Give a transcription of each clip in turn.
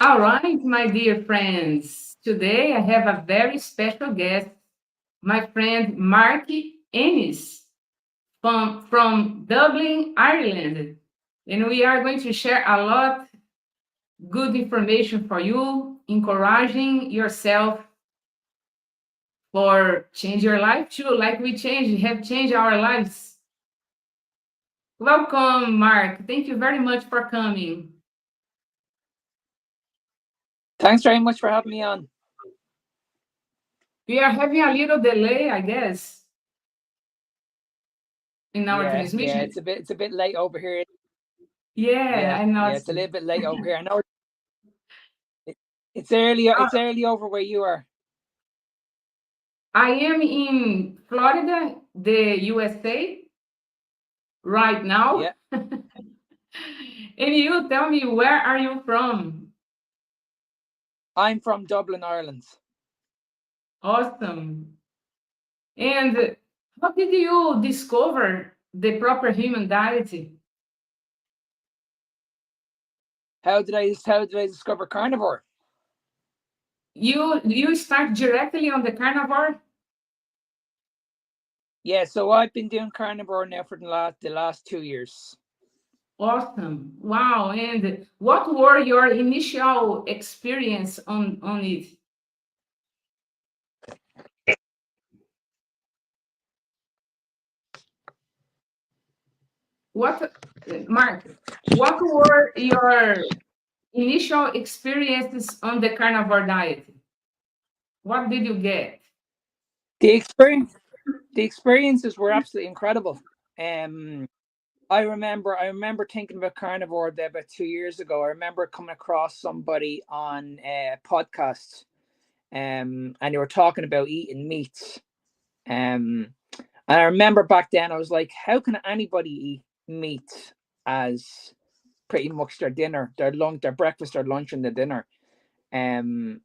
All right, my dear friends. Today I have a very special guest, my friend Mark Ennis from Dublin, Ireland. And we are going to share a lot good information for you, encouraging yourself for change your life too, like have changed our lives. Welcome, Mark. Thank you very much for coming. Thanks very much for having me on. We are having a little delay, I guess, in our Yeah, transmission. it's a bit late over here. Yeah, I know. Yeah, it's a little bit late over here. I know it, it's early over where you are. I am in Florida, the USA, right now. Yeah, And you tell me, where are you from? I'm from Dublin, Ireland. Awesome. And how did you discover the proper human diet? How did I discover carnivore? You start directly on the carnivore? Yeah, so I've been doing carnivore now for the last 2 years. Awesome. Wow. And what were your initial experience on it? What, Mark, what were your initial experiences on the carnivore diet? What did you get? The experience, the experiences were absolutely incredible. Um, I remember thinking about carnivore there about 2 years ago. I remember coming across somebody on a podcast, and they were talking about eating meats. Um, and I remember back then I was like, how can anybody eat meat as pretty much their dinner, their lunch, their breakfast, their lunch, and their dinner? Um,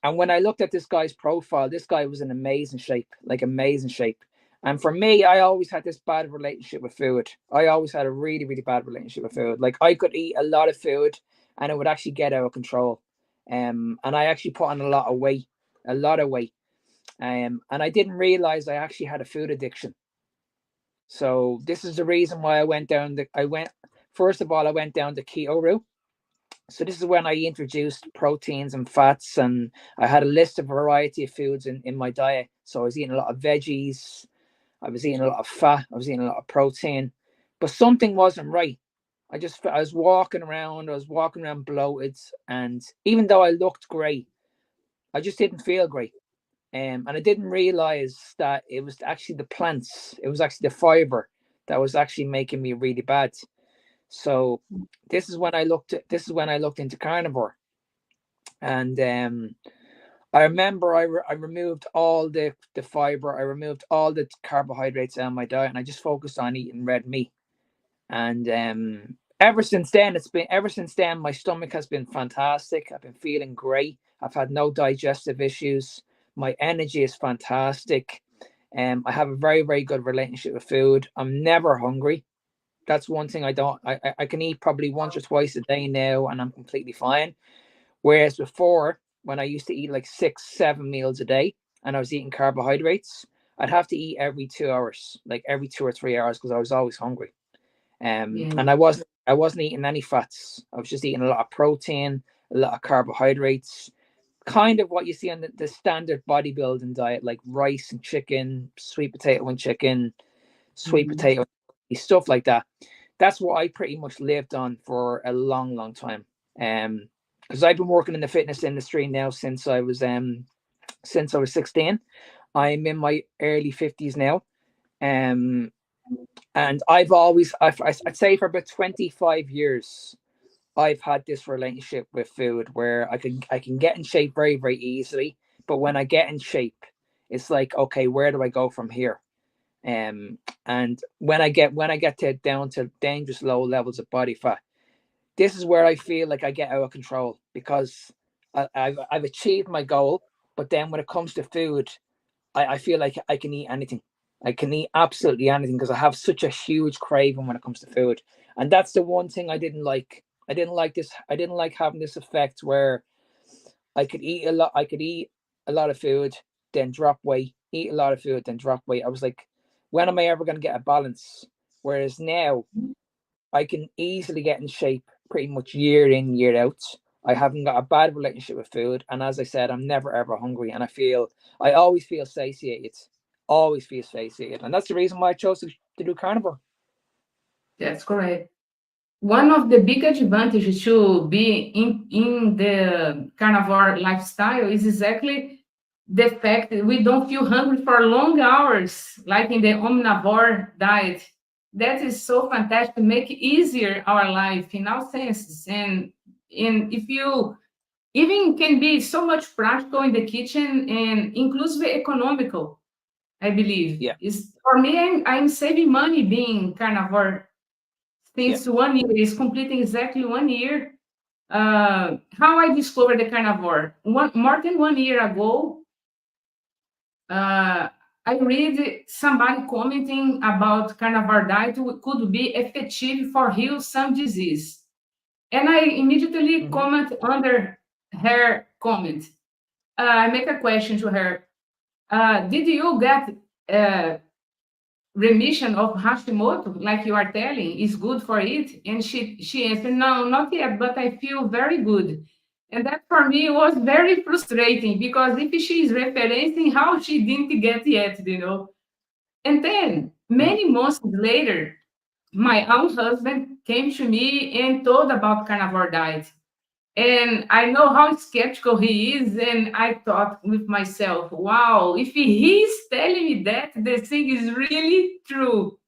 and when I looked at this guy's profile, this guy was in amazing shape, like amazing shape. And for me, I always had this bad relationship with food. I always had a really, really bad relationship with food. Like I could eat a lot of food and it would actually get out of control. And I actually put on a lot of weight, a lot of weight. And I didn't realize I actually had a food addiction. So this is the reason why first of all, I went down the keto route. So this is when I introduced proteins and fats, and I had a list of variety of foods in my diet. So I was eating a lot of veggies, I was eating a lot of fat, I was eating a lot of protein, but something wasn't right. I was walking around bloated, and even though I looked great, I just didn't feel great. And I didn't realize that it was actually the plants, it was actually the fiber that was actually making me really bad. So this is when I looked into carnivore, and I remember I removed all the fiber, I removed all the carbohydrates out of my diet, and I just focused on eating red meat. And ever since then my stomach has been fantastic. I've been feeling great. I've had no digestive issues. My energy is fantastic. I have a very, very good relationship with food. I'm never hungry. That's one thing I don't. I can eat probably once or twice a day now, and I'm completely fine. Whereas before, when I used to eat like 6, 7 meals a day, and I was eating carbohydrates, I'd have to eat every 2 hours, like every 2 or 3 hours, because I was always hungry. Yeah. And I wasn't eating any fats. I was just eating a lot of protein, a lot of carbohydrates, kind of what you see on the standard bodybuilding diet, like rice and chicken, sweet potato and chicken, sweet Mhm. potato, stuff like that. That's what I pretty much lived on for a long, long time. Because I've been working in the fitness industry now since I was 16. I'm in my early 50s now. Um, and I'd say for about 25 years, I've had this relationship with food where I can get in shape very, very easily. But when I get in shape, it's like, okay, where do I go from here? And when I get to down to dangerous low levels of body fat, this is where I feel like I get out of control, because I've achieved my goal. But then when it comes to food, I feel like I can eat anything. I can eat absolutely anything because I have such a huge craving when it comes to food. And that's the one thing I didn't like. I didn't like this. I didn't like having this effect where I could eat a lot. I could eat a lot of food, then drop weight. Eat a lot of food, then drop weight. I was like, when am I ever going to get a balance? Whereas now, I can easily get in shape pretty much year in, year out. I haven't got a bad relationship with food, and as I said, I'm never ever hungry, and I always feel satiated. Always feel satiated, and that's the reason why I chose to do carnivore. That's correct. One of the big advantages to be in the carnivore lifestyle is exactly the fact that we don't feel hungry for long hours, like in the omnivore diet. That is so fantastic, make easier our life in all senses. And if you even can be so much practical in the kitchen and inclusive economical, I believe. Yeah. Is for me, I'm saving money being carnivore since 1 year. Is completing exactly 1 year. How I discovered the carnivore? More than 1 year ago, I read somebody commenting about carnivore diet could be effective for heal some disease. And I immediately comment under her comment. I make a question to her. Did you get remission of Hashimoto, like you are telling, is good for it? And she answered, no, not yet, but I feel very good. And that for me was very frustrating, because if she is referencing how she didn't get yet, And then many months later, my own husband came to me and told about carnivore diet. And I know how skeptical he is. And I thought with myself, wow, if he's telling me that, the thing is really true.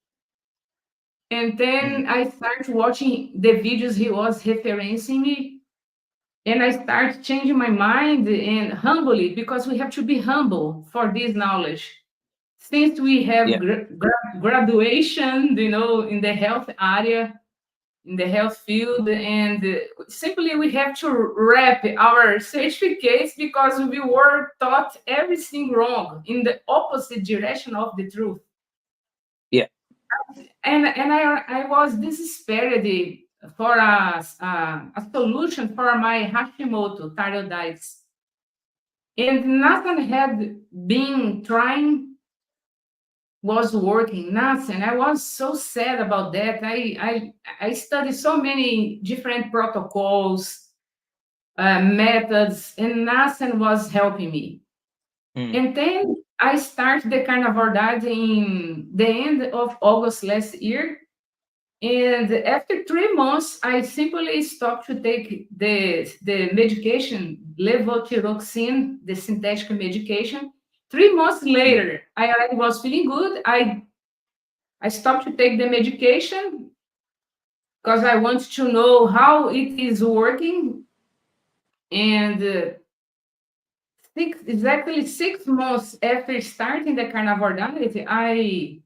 And then I started watching the videos he was referencing me. And I started changing my mind and humbly, because we have to be humble for this knowledge. Since we have graduation, in the health area, in the health field, and simply we have to wrap our certificates, because we were taught everything wrong in the opposite direction of the truth. Yeah. And I was desesperated for a solution for my Hashimoto thyroiditis. And nothing had been trying was working, nothing. I was so sad about that. I studied so many different protocols, methods, and nothing was helping me. And then I started the carnivore diet in the end of August last year. And after 3 months, I simply stopped to take the medication, levothyroxine, the synthetic medication. 3 months later, I already was feeling good. I stopped to take the medication because I want to know how it is working. And exactly 6 months after starting the carnivore diet, I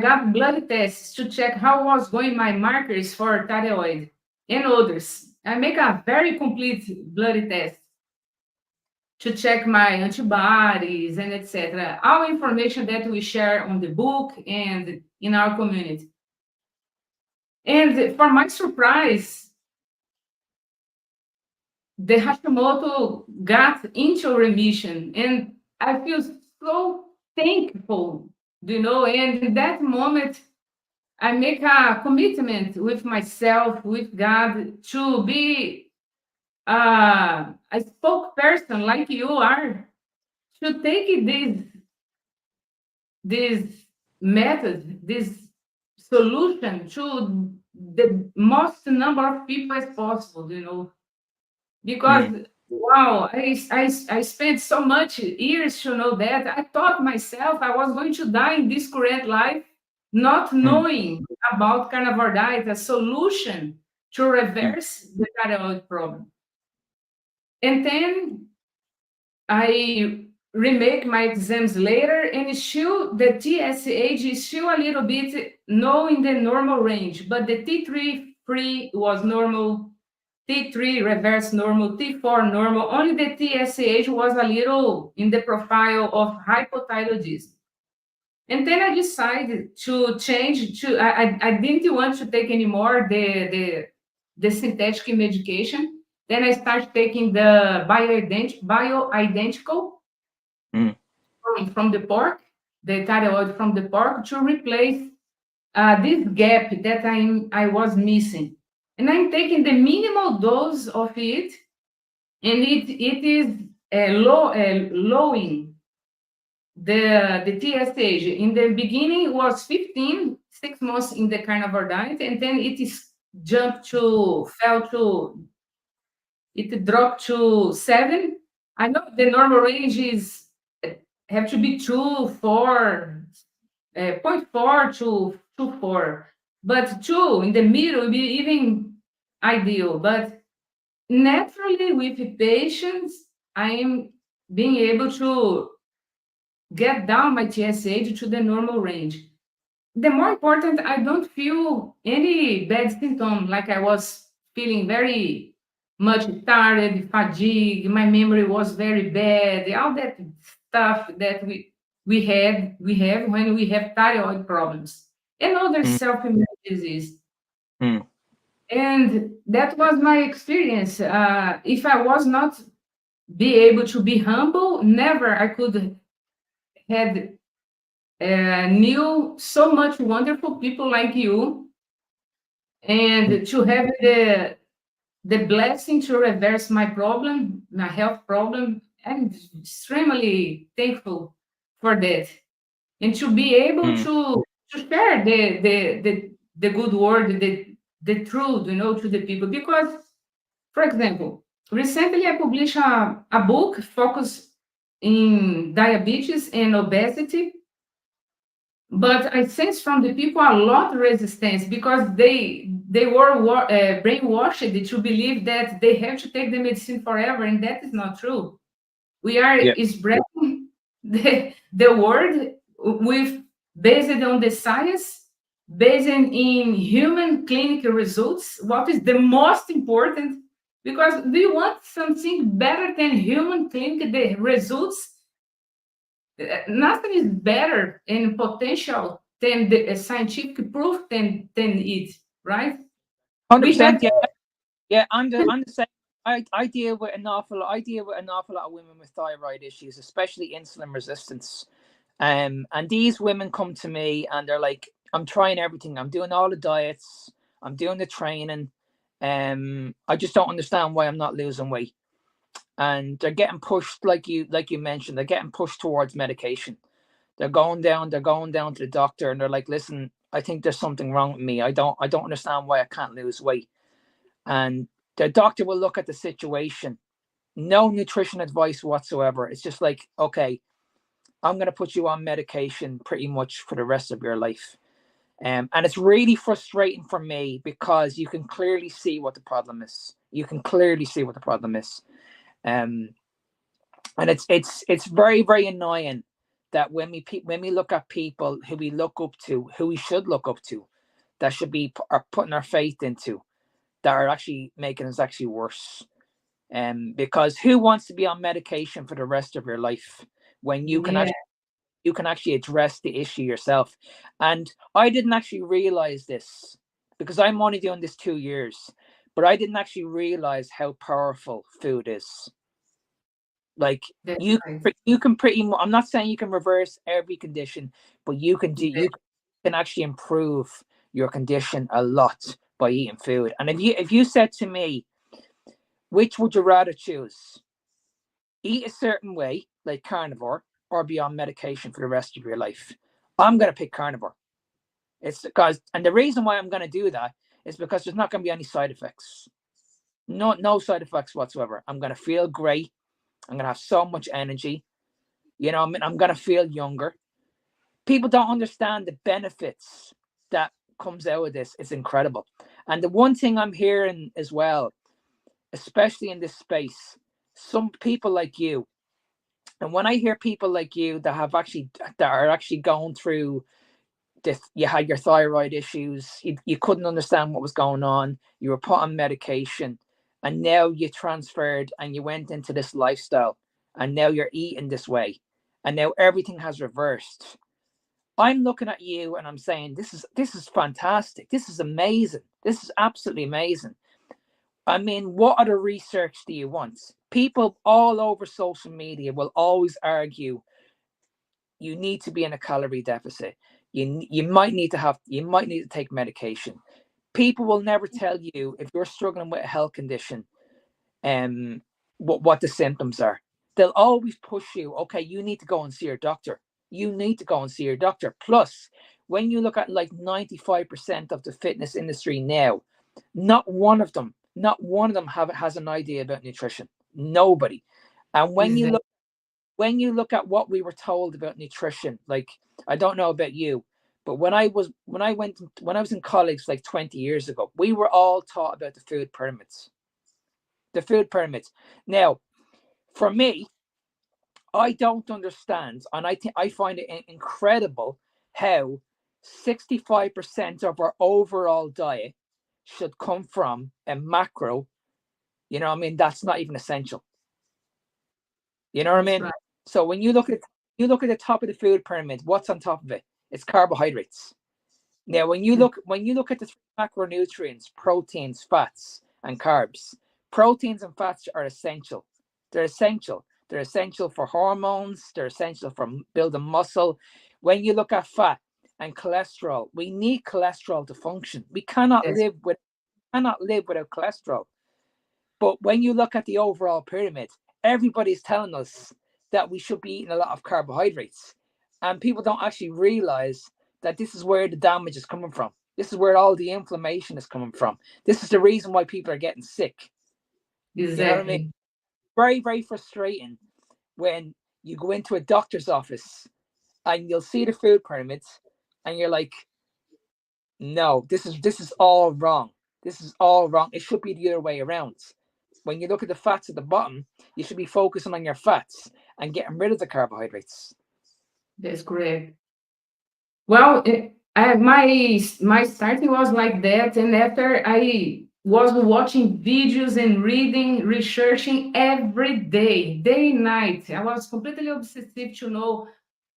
got blood tests to check how was going my markers for thyroid and others. I make a very complete blood test to check my antibodies and etc. All information that we share on the book and in our community. And for my surprise, the Hashimoto got into remission, and I feel so thankful, and in that moment, I make a commitment with myself, with God, to be a spokesperson like you are, to take this method, this solution to the most number of people as possible, because wow, I spent so much years to know that. I thought myself I was going to die in this current life, not knowing about carnivore diet, a solution to reverse the thyroid problem. And then I remake my exams later, and still the TSH is still a little bit not in the normal range, but the T3 free was normal, T3 reverse normal, T4 normal. Only the TSH was a little in the profile of hypothyroidism. And then I decided to change to I didn't want to take anymore the synthetic medication. Then I started taking the bioidentical Mm. from the pork, the thyroid from the pork to replace this gap that I was missing. And I'm taking the minimal dose of it, and it is lowering the TSH. In the beginning, it was 15, 6 months in the carnivore diet, and then it dropped to 7. I know the normal range is have to be 2, 4, 0.4 to 4, but 2 in the middle would be even ideal. But naturally, with patients, I am being able to get down my TSH to the normal range. The more important, I don't feel any bad symptom, like I was feeling very much tired, fatigue, my memory was very bad, all that stuff that we have when we have thyroid problems and other Mm. self-immune disease. Mm. And that was my experience. If I was not be able to be humble, never I could had knew so much wonderful people like you, and to have the blessing to reverse my problem, my health problem. I'm extremely thankful for that, and to be able Mm. to share the good word, the truth, to the people. Because, for example, recently I published a book focused in diabetes and obesity. But I sense from the people a lot of resistance because they were brainwashed to believe that they have to take the medicine forever, and that is not true. We are Yeah. spreading the word with based on the science, based in human clinical results. What is the most important? Because do you want something better than human clinical the results? Nothing is better in potential than the scientific proof than it, right? We have 100%. Yeah. Yeah. I'm the same. I deal with an awful lot. I deal with an awful lot of women with thyroid issues, especially insulin resistance. And these women come to me and they're like, I'm trying everything. I'm doing all the diets. I'm doing the training. I just don't understand why I'm not losing weight. And they're getting pushed, like you mentioned, they're getting pushed towards medication. They're going down to the doctor and they're like, listen, I think there's something wrong with me. I don't understand why I can't lose weight. And the doctor will look at the situation. No nutrition advice whatsoever. It's just like, okay, I'm going to put you on medication pretty much for the rest of your life. And it's really frustrating for me because you can clearly see what the problem is. Um, and it's very, very annoying that when we look at people who we look up to, who we should look up to, that should be are putting our faith into, that are actually making us actually worse. Because who wants to be on medication for the rest of your life when you can yeah, actually address the issue yourself? And I didn't actually realize this because I'm only doing this 2 years, but I didn't actually realize how powerful food is. Like that's you right. you can pretty much, I'm not saying you can reverse every condition, but Yeah, you can actually improve your condition a lot by eating food. And if you said to me, which would you rather choose? Eat a certain way, like carnivore, or be on medication for the rest of your life? I'm going to pick carnivore. It's because, and the reason why I'm going to do that is because there's not going to be any side effects. No side effects whatsoever. I'm going to feel great. I'm going to have so much energy. I mean, I'm going to feel younger. People don't understand the benefits that comes out of this. It's incredible. And the one thing I'm hearing as well, especially in this space, some people like you, and when I hear people like you that are actually going through this, you had your thyroid issues, you couldn't understand what was going on, you were put on medication, and now you transferred and you went into this lifestyle, and now you're eating this way, and now everything has reversed. I'm looking at you and I'm saying, this is fantastic. This is amazing. This is absolutely amazing. I mean, what other research do you want? People all over social media will always argue you need to be in a calorie deficit. You might need to take medication. People will never tell you if you're struggling with a health condition, what the symptoms are. They'll always push you. Okay, you need to go and see your doctor. You need to go and see your doctor. Plus, when you look at like 95% of the fitness industry now, not one of them has an idea about nutrition. Nobody. And when you look at what we were told about nutrition, like, I don't know about you, but when I was in college like 20 years ago, we were all taught about the food pyramids. The food pyramids. Now, for me, I don't understand, and I find it incredible how 65% of our overall diet should come from a macro. You know what I mean? That's not even essential. You know what I mean? Right. So when you look at the top of the food pyramid, what's on top of it? It's carbohydrates. Now, when you look at the three macronutrients, proteins, fats, and carbs, proteins and fats are essential. They're essential. They're essential for hormones. They're essential for building muscle. When you look at fat and cholesterol, we need cholesterol to function. We cannot live without cholesterol. But when you look at the overall pyramid, everybody's telling us that we should be eating a lot of carbohydrates. And people don't actually realize that this is where the damage is coming from. This is where all the inflammation is coming from. This is the reason why people are getting sick. Exactly. You know what I mean? Very, very frustrating when you go into a doctor's office and you'll see the food pyramids and you're like, no, this is all wrong. This is all wrong. It should be the other way around. When you look at the fats at the bottom, you should be focusing on your fats and getting rid of the carbohydrates. That's correct. Well, my starting was like that, and after I was watching videos and reading, researching every day and night. I was completely obsessive to know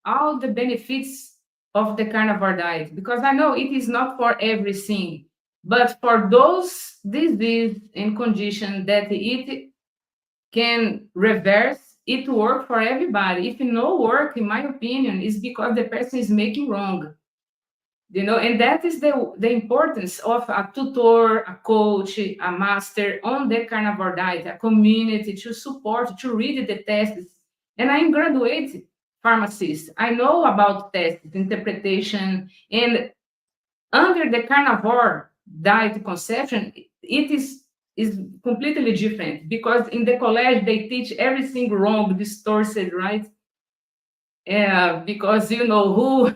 all the benefits of the carnivore diet because I know it is not for everything, but for those disease and condition that it can reverse, it work for everybody. If no work, in my opinion, is because the person is making wrong. And that is the importance of a tutor, a coach, a master on the carnivore diet, a community to support, to read the tests. And I'm graduate pharmacist. I know about tests, interpretation, and under the carnivore diet conception, it is completely different because in the college they teach everything wrong, distorted, right? Because who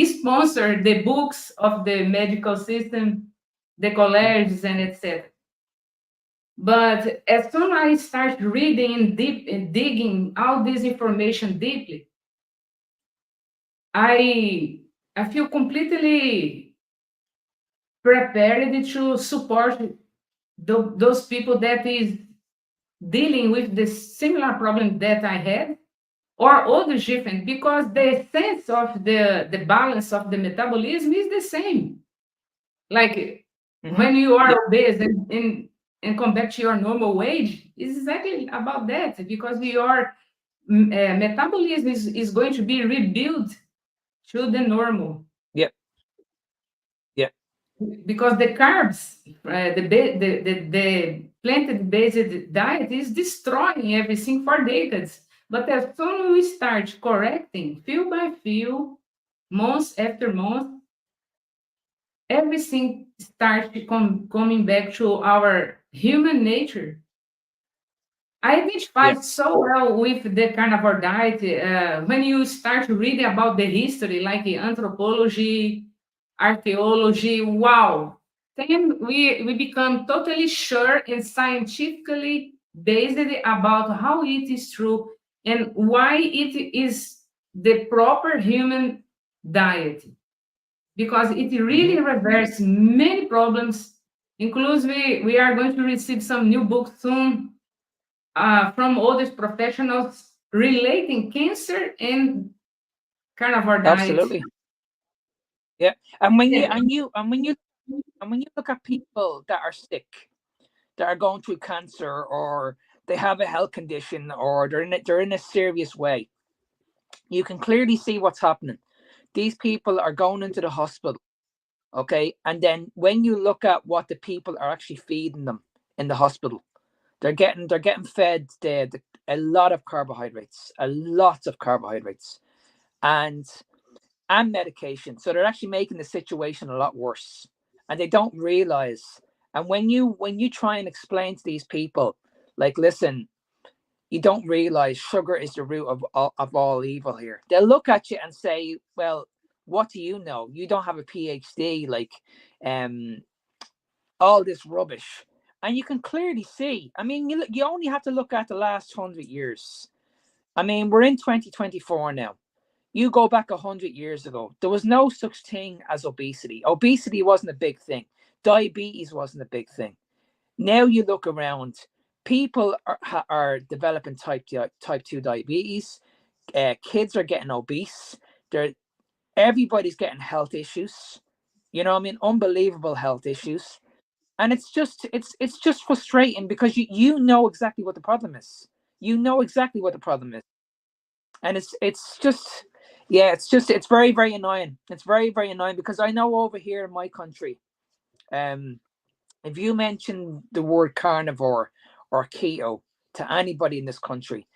sponsor the books of the medical system, the colleges, and etc. But as soon as I start reading deep and digging all this information deeply, I feel completely prepared to support those people that is dealing with the similar problem that I had or others different because the sense of the balance of the metabolism is the same. Like when you are obese and come back to your normal weight, it's exactly about that because your metabolism is going to be rebuilt to the normal. Yep. Yep. Because the carbs, the plant-based diet is destroying everything for decades. But as soon as we start correcting, few by few, month after month, everything starts coming back to our human nature. I identified so well with the carnivore diet when you start reading about the history, like anthropology, archaeology. Wow! Then we become totally sure and scientifically based about how it is true and why it is the proper human diet because it really reverses many problems. Inclusive, we are going to receive some new books soon from all these professionals relating cancer and carnivore diet. Absolutely. Yeah. And when you Yeah. look at people that are sick, that are going through cancer, or they have a health condition, or they're in a serious way, you can clearly see what's happening. These people are going into the hospital, okay? And then when you look at what the people are actually feeding them in the hospital, they're getting fed a lot of carbohydrates, and medication. So they're actually making the situation a lot worse, and they don't realize. And when you try and explain to these people, like, listen, you don't realize sugar is the root of all evil here. They'll look at you and say, well, what do you know? You don't have a PhD, like, all this rubbish. And you can clearly see, I mean, you only have to look at the last 100 years. I mean, we're in 2024 now. You go back 100 years ago, there was no such thing as obesity. Obesity wasn't a big thing. Diabetes wasn't a big thing. Now you look around, people are developing type 2 diabetes. Kids are getting obese. Everybody's getting health issues. You know what I mean? Unbelievable health issues. And it's just frustrating, because you know exactly what the problem is. You know exactly what the problem is. And it's just, yeah, it's very, very annoying. It's very, very annoying, because I know over here in my country, if you mention the word carnivore or keto to anybody in this country,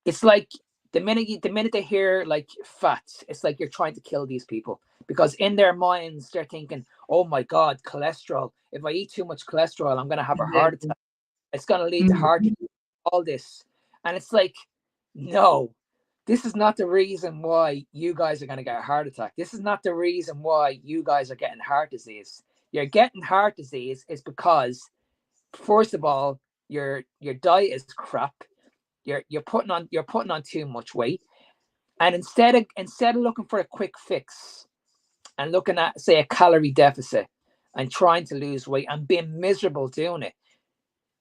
it's like the minute they hear like fats, it's like you're trying to kill these people, because in their minds they're thinking, oh my God, cholesterol. If I eat too much cholesterol, I'm going to have a heart attack. It's going to lead to heart disease, all this. And it's like, no, this is not the reason why you guys are going to get a heart attack. This is not the reason why you guys are getting heart disease. You're getting heart disease is because, first of all, your diet is crap. You're putting on too much weight. And instead of looking for a quick fix and looking at, say, a calorie deficit and trying to lose weight and being miserable doing it,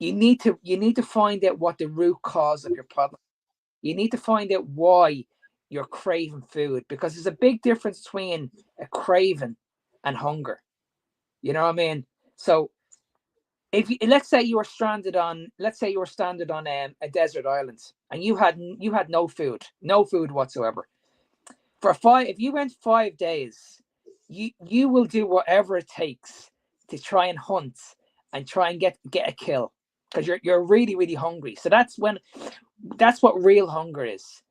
you need to find out what the root cause of your problem. You need to find out why you're craving food, because there's a big difference between a craving and hunger. You know what I mean? So let's say you were stranded on a desert island, and you had no food whatsoever. If you went 5 days, you will do whatever it takes to try and hunt and try and get a kill, because you're really, really hungry. So that's what real hunger is.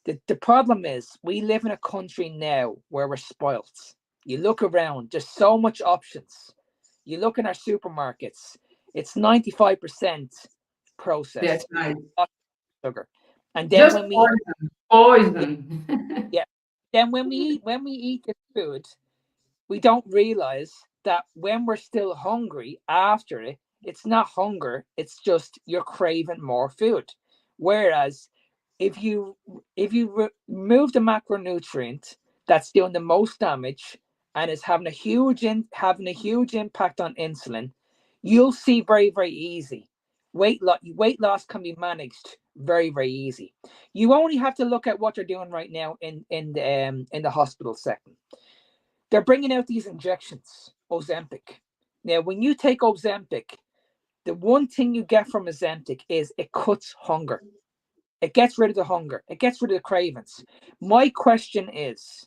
The problem is, we live in a country now where we're spoilt. You look around, there's so much options. You look in our supermarkets, it's 95% processed. That's right. Sugar. And then Just when we poison. yeah, then when we eat this food, we don't realize that when we're still hungry after it, it's not hunger, it's just you're craving more food. Whereas if you remove the macronutrient that's doing the most damage and is having a huge impact on insulin, you'll see very, very easy. Weight loss can be managed very, very easy. You only have to look at what they're doing right now in the hospital setting. They're bringing out these injections, Ozempic. Now, when you take Ozempic, the one thing you get from Ozempic is it cuts hunger. It gets rid of the hunger. It gets rid of the cravings. My question is,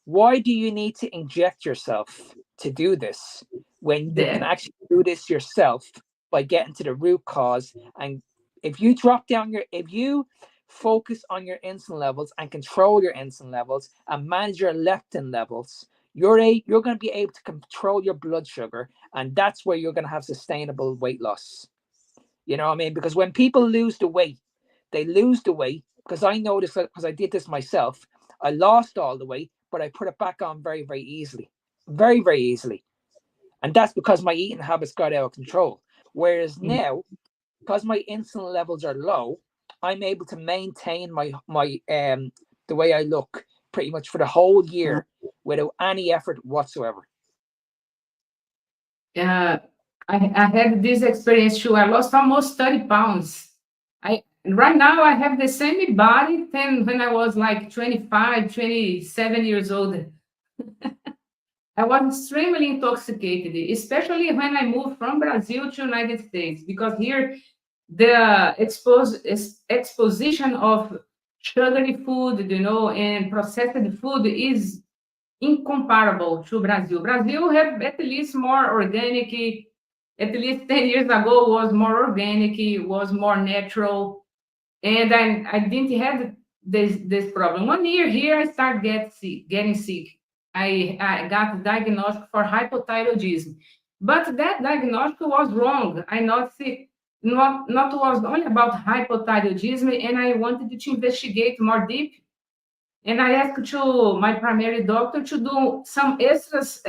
why do you need to inject yourself to do this when you can actually do this yourself by getting to the root cause? And if you focus on your insulin levels and control your insulin levels and manage your leptin levels, you're going to be able to control your blood sugar, and that's where you're going to have sustainable weight loss. You know what I mean? Because when people lose the weight, they lose the weight, because I know this, because I did this myself. I lost all the weight, but I put it back on very, very easily. Very, very easily. And that's because my eating habits got out of control. Whereas now, because my insulin levels are low, I'm able to maintain my the way I look pretty much for the whole year without any effort whatsoever. I had this experience too. I lost almost 30 pounds. Right now I have the same body than when I was like 25, 27 years old. I was extremely intoxicated, especially when I moved from Brazil to United States, because here the exposition of sugary food, and processed food is incomparable to Brazil. Brazil have at least more organic, at least 10 years ago was more organic, was more natural, and I didn't have this problem. 1 year here, I started getting sick. I got diagnosed for hypothyroidism, but that diagnosis was wrong. I not was only about hypothyroidism, and I wanted to investigate more deep. And I asked to my primary doctor to do some extras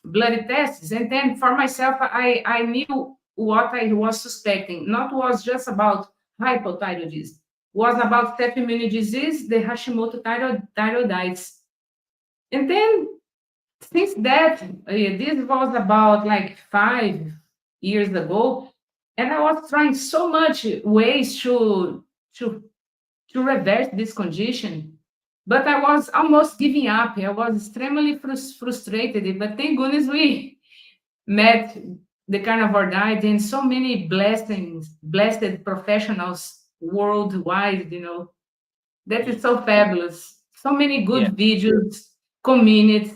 blood tests, and then for myself, I knew what I was suspecting. Not was just about hypothyroidism, was about autoimmune disease, the Hashimoto thyroiditis. And then since that, this was about like 5 years ago, and I was trying so much ways to to reverse this condition, but I was almost giving up. I was extremely frustrated, but thank goodness we met the carnivore diet and so many blessed professionals worldwide, that is so fabulous. So many good Yeah. videos, communities,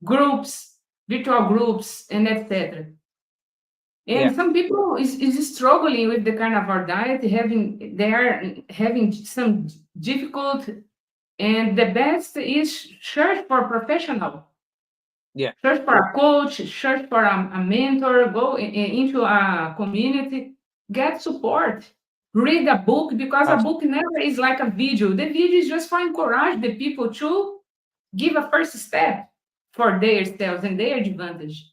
groups, virtual groups, and etc. Yeah. And some people is struggling with the carnivore diet, they are having some difficult, and the best is search for a professional. Yeah. Search for a coach, search for a mentor, go into a community, get support, read a book, because a book never is like a video. The video is just for encourage the people to give a first step for their selves and their advantage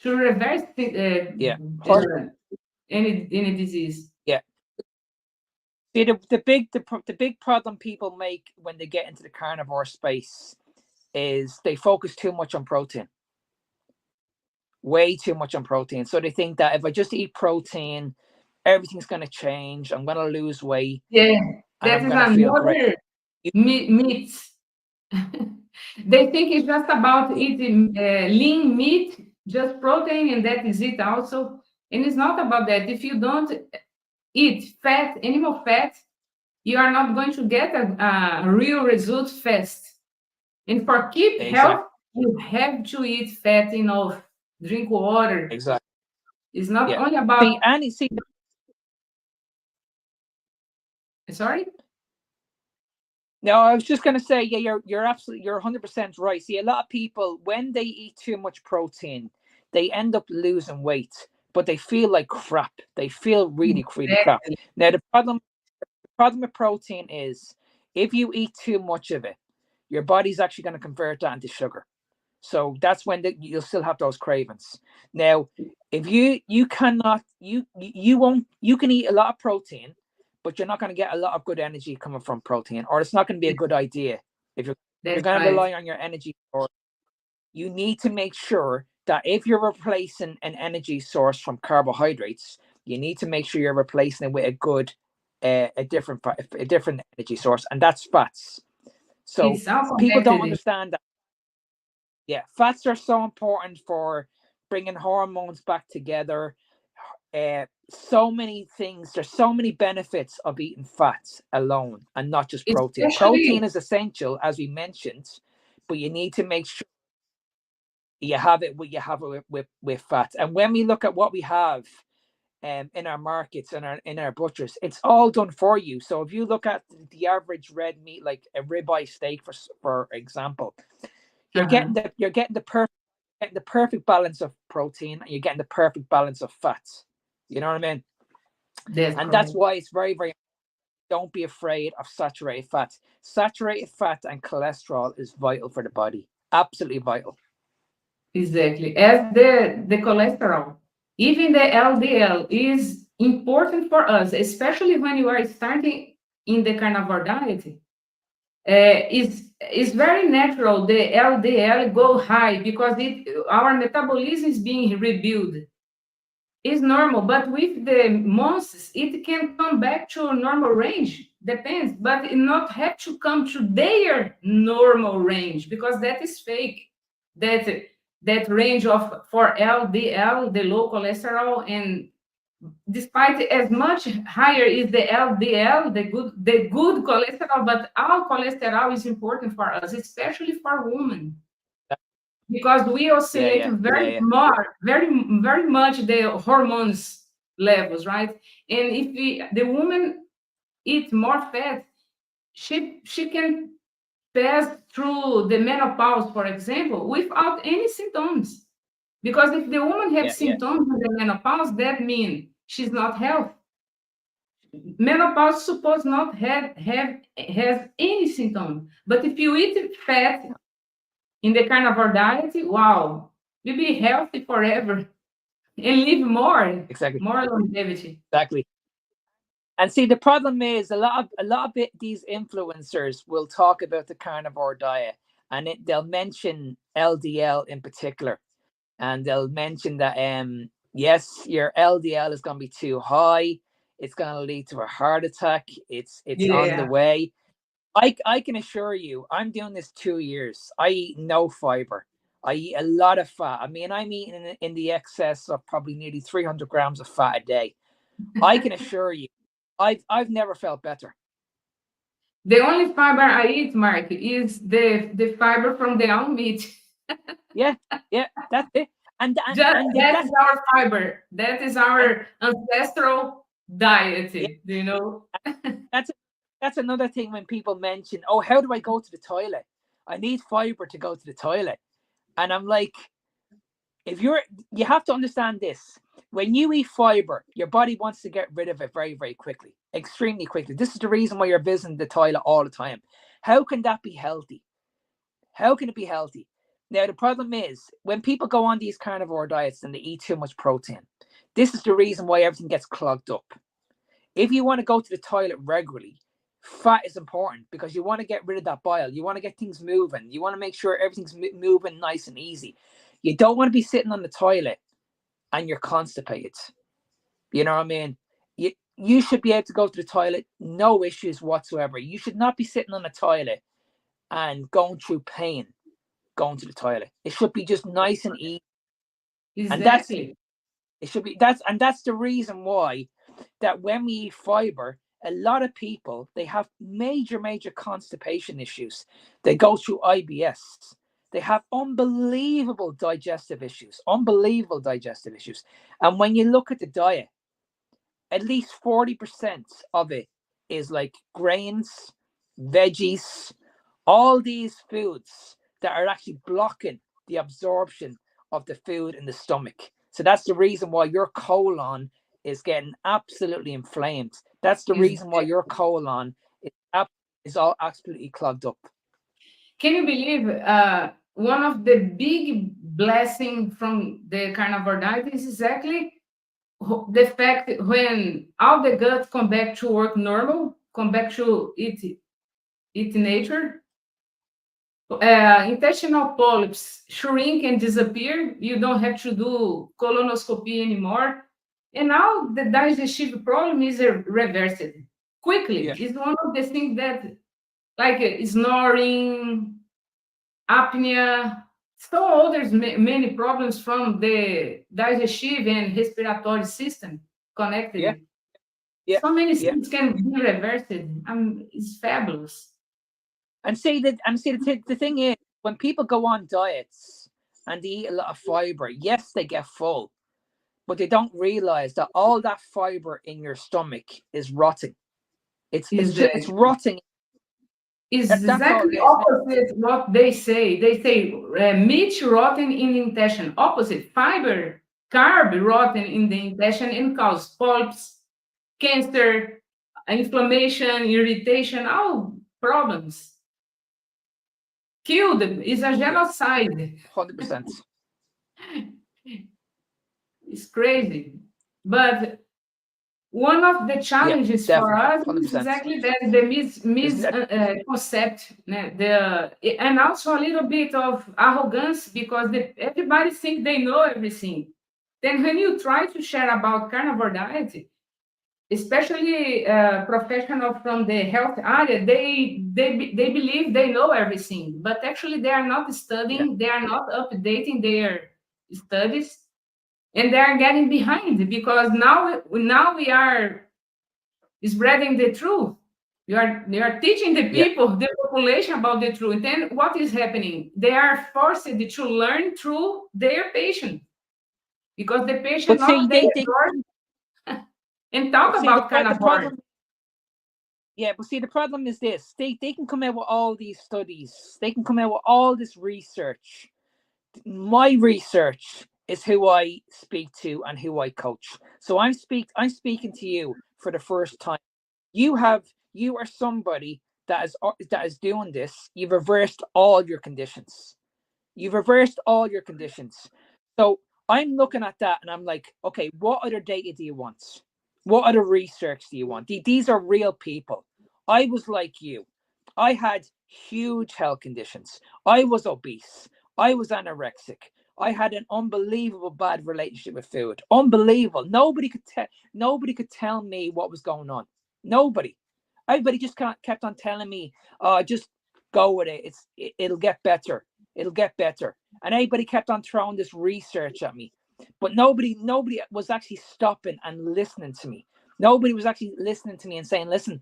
to reverse Yeah. any disease. Yeah. See, the big problem people make when they get into the carnivore space is they focus too much on protein. Way too much on protein. So they think that if I just eat protein, everything's going to change. I'm going to lose weight. Yeah, And that I'm is going to feel great. another myth. They think it's just about eating lean meat, just protein, and that is it also. And it's not about that. If you don't eat fat, animal fat, you are not going to get a real result fast. And for keep health, you have to eat fat enough, drink water. Exactly. It's not only about. Sorry? No, I was just going to say, yeah, you're 100% right. See, a lot of people, when they eat too much protein, they end up losing weight, but they feel like crap. They feel really crap. Now, the problem with protein is if you eat too much of it, your body's actually going to convert that into sugar. So that's when you'll still have those cravings. Now, if you cannot, you can eat a lot of protein, but you're not going to get a lot of good energy coming from protein, or it's not going to be a good idea. If you're going to rely on your energy source, you need to make sure that if you're replacing an energy source from carbohydrates, you need to make sure you're replacing it with a good, a different energy source, and that's fats. So people don't understand that. Yeah, fats are so important for bringing hormones back together. So many things. There's so many benefits of eating fats alone and not just protein. Protein is essential, as we mentioned, but you need to make sure you have it with fats. And when we look at what we have in our markets and in our butchers, it's all done for you. So if you look at the average red meat, like a ribeye steak, for example, you're getting the perfect balance of protein, and you're getting the perfect balance of fats. You know what I mean? That's why it's very, very. Don't be afraid of saturated fats. Saturated fat and cholesterol is vital for the body. Absolutely vital. Exactly. As the cholesterol, even the LDL is important for us, especially when you are starting in the carnivore diet. It's very natural the LDL go high because our metabolism is being rebuilt. It's normal, but with the months, it can come back to a normal range depends, but it not have to come to their normal range, because that is fake. That range of for LDL, the low cholesterol, and despite as much higher is the LDL, the good cholesterol, but our cholesterol is important for us, especially for women, because we oscillate very much the hormones levels, right? And if the woman eat more fat, she can pass through the menopause, for example, without any symptoms. Because if the woman has symptoms in the menopause, that means she's not healthy. Menopause supposed not has any symptom. But if you eat fat in the carnivore diet, wow, you'll be healthy forever and live more, more longevity. Exactly. And see, the problem is a lot of these influencers will talk about the carnivore diet, and they'll mention LDL in particular, and they'll mention that yes, your LDL is going to be too high. It's going to lead to a heart attack. It's on the way. I can assure you, I'm doing this 2 years. I eat no fiber. I eat a lot of fat. I mean, I'm eating in the excess of probably nearly 300 grams of fat a day. I can assure you, I've never felt better. The only fiber I eat, Mark, is the fiber from the owl meat. Yeah, that's it. And that is our fiber. That is our ancestral diet. You know. That's another thing when people mention, oh, how do I go to the toilet? I need fiber to go to the toilet. And I'm like, you have to understand this. When you eat fiber, your body wants to get rid of it very, very quickly, extremely quickly. This is the reason why you're visiting the toilet all the time. How can that be healthy? How can it be healthy? Now, the problem is when people go on these carnivore diets and they eat too much protein, this is the reason why everything gets clogged up. If you want to go to the toilet regularly, fat is important because you want to get rid of that bile. You want to get things moving. You want to make sure everything's moving nice and easy. You don't want to be sitting on the toilet and you're constipated. You know what I mean? You should be able to go to the toilet, no issues whatsoever. You should not be sitting on the toilet and going through pain going to the toilet. It should be just nice and easy. Exactly. And that's the reason why that when we eat fiber, a lot of people, they have major constipation issues. They go through IBS. They have unbelievable digestive issues. And when you look at the diet, at least 40% of it is like grains, veggies, all these foods that are actually blocking the absorption of the food in the stomach. So that's the reason why your colon is getting absolutely inflamed. That's the reason why your colon is all absolutely clogged up. Can you believe one of the big blessings from the carnivore diet is exactly the fact that when all the gut come back to work normal, come back to its nature, intestinal polyps shrink and disappear. You don't have to do colonoscopy anymore. And now the digestive problem is reversed quickly. Yeah. It's one of the things that, like snoring, apnea. So there's many problems from the digestive and respiratory system connected. Yeah. So many things can be reversed. It's fabulous. And the thing is, when people go on diets and they eat a lot of fiber, yes, they get full, but they don't realize that all that fiber in your stomach is rotting. It's rotting. It's exactly opposite what they say. They say meat rotten in the intestine. Opposite, fiber, carb rotten in the intestine and cause polyps, cancer, inflammation, irritation, all problems. Killed is a genocide. 100%. It's crazy. But one of the challenges for us 100%. Is exactly that, the misconcept, and also a little bit of arrogance, because everybody thinks they know everything. Then when you try to share about carnivore diet, especially professionals from the health area, they believe they know everything, but actually they are not Yeah. studying, they are not updating their studies, and they are getting behind because now we are spreading the truth. You are teaching the Yeah. people, the population about the truth. And then what is happening? They are forced to learn through their patient because the patient But not see, there they and talk but see about the carnivore. problem. Yeah, but see, the problem is this: they can come out with all these studies, they can come out with all this research. My research is who I speak to and who I coach. So I'm speaking to you for the first time. You are somebody that is doing this. You've reversed all your conditions. You've reversed all your conditions. So I'm looking at that and I'm like, okay, what other data do you want? What other research do you want? These are real people. I was like you. I had huge health conditions. I was obese. I was anorexic. I had an unbelievable bad relationship with food. Unbelievable. Nobody could tell me what was going on. Nobody. Everybody just kept on telling me, just go with it. It'll get better. It'll get better. And everybody kept on throwing this research at me. But nobody was actually stopping and listening to me. Nobody was actually listening to me and saying, listen,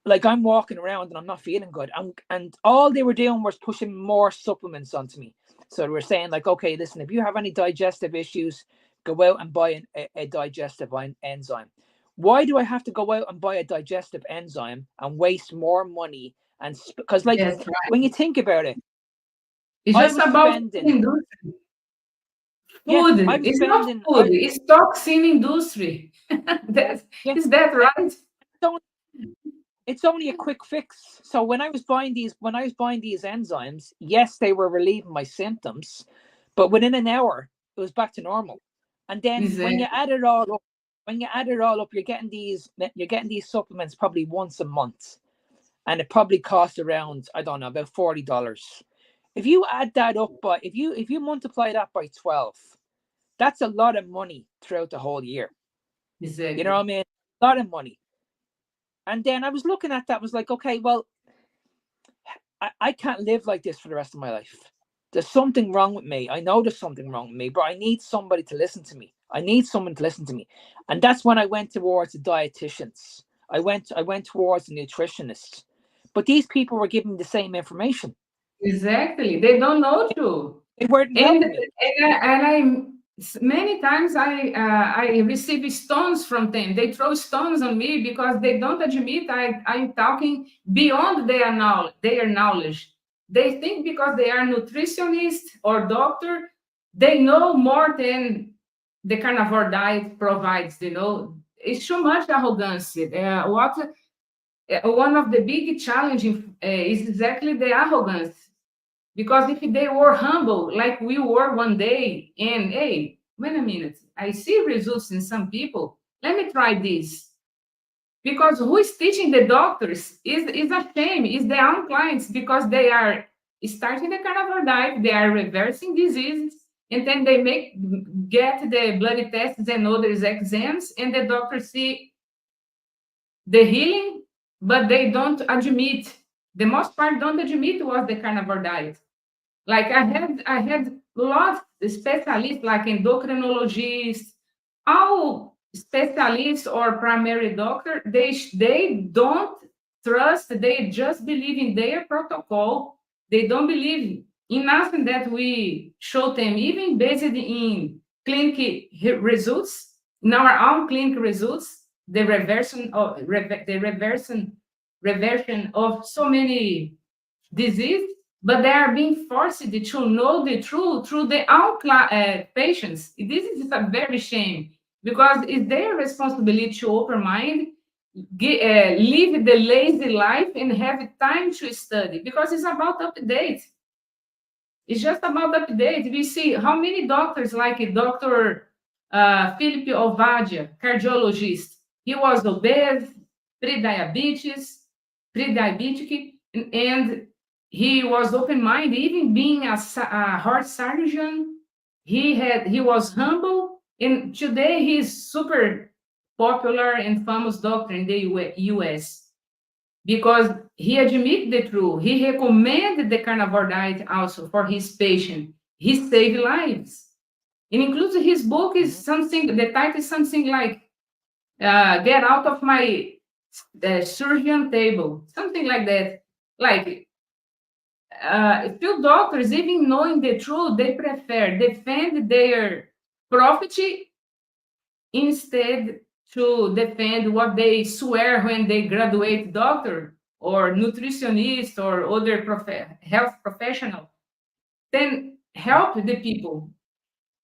like I'm walking around and I'm not feeling good. And all they were doing was pushing more supplements onto me. So they were saying like, okay, listen, if you have any digestive issues, go out and buy a digestive enzyme. Why do I have to go out and buy a digestive enzyme and waste more money? And because like Yes, right. when you think about it, It's I just was about spending, industry. yeah, Food. I was It's not spending, food. It's toxin industry. That's, yeah, is that right? so it's only a quick fix. So when I was buying these enzymes, yes, they were relieving my symptoms, but within an hour, it was back to normal. And then when you Exactly. add it all up, you're getting these supplements probably once a month, and it probably costs around, I don't know, about $40. If you add that up by if you multiply that by 12, that's a lot of money throughout the whole year. You know what I Exactly. mean? A lot of money. And then I was looking at that, was like, okay, well, I can't live like this for the rest of my life. There's something wrong with me. I know there's something wrong with me, but I need somebody to listen to me. I need someone to listen to me. And that's when I went towards the dietitians. I went towards the nutritionists. But these people were giving me the same information. Exactly. They don't know you. They weren't And helping me. many times I receive stones from them. They throw stones on me because they don't admit I'm talking beyond their knowledge. They think because they are nutritionist or doctor, they know more than the carnivore diet provides. It's too much arrogance. One of the big challenges is exactly the arrogance. Because if they were humble, like we were one day, and hey, wait a minute, I see results in some people. Let me try this. Because who is teaching the doctors is a shame, is their own clients, because they are starting the carnivore diet, they are reversing diseases, and then they get the blood tests and other exams, and the doctors see the healing, but they don't admit. The most part don't admit was the carnivore diet. Like I had lots of specialists like endocrinologists, all specialists or primary doctor. They don't trust. They just believe in their protocol. They don't believe in nothing that we show them, even based in clinic results, in our own clinic results, the reversion of so many disease, but they are being forced to know the truth through their own patients. This is a very shame because it's their responsibility to open mind, live the lazy life, and have time to study because it's about update. It's just about update. We see how many doctors, like Dr. Philip Ovadia, cardiologist, he was obese, pre-diabetes, pre-diabetic, and he was open-minded, even being a heart surgeon. He was humble, and today he's super. popular and famous doctor in the US, because he admits the truth. He recommended the carnivore diet also for his patient. He saved lives. It includes his book is something, the title is something like Get Out of My Surgeon Table, something like that. Like, few doctors, even knowing the truth, they prefer defend their profit instead to defend what they swear when they graduate doctor or nutritionist or other health professional. Then help the people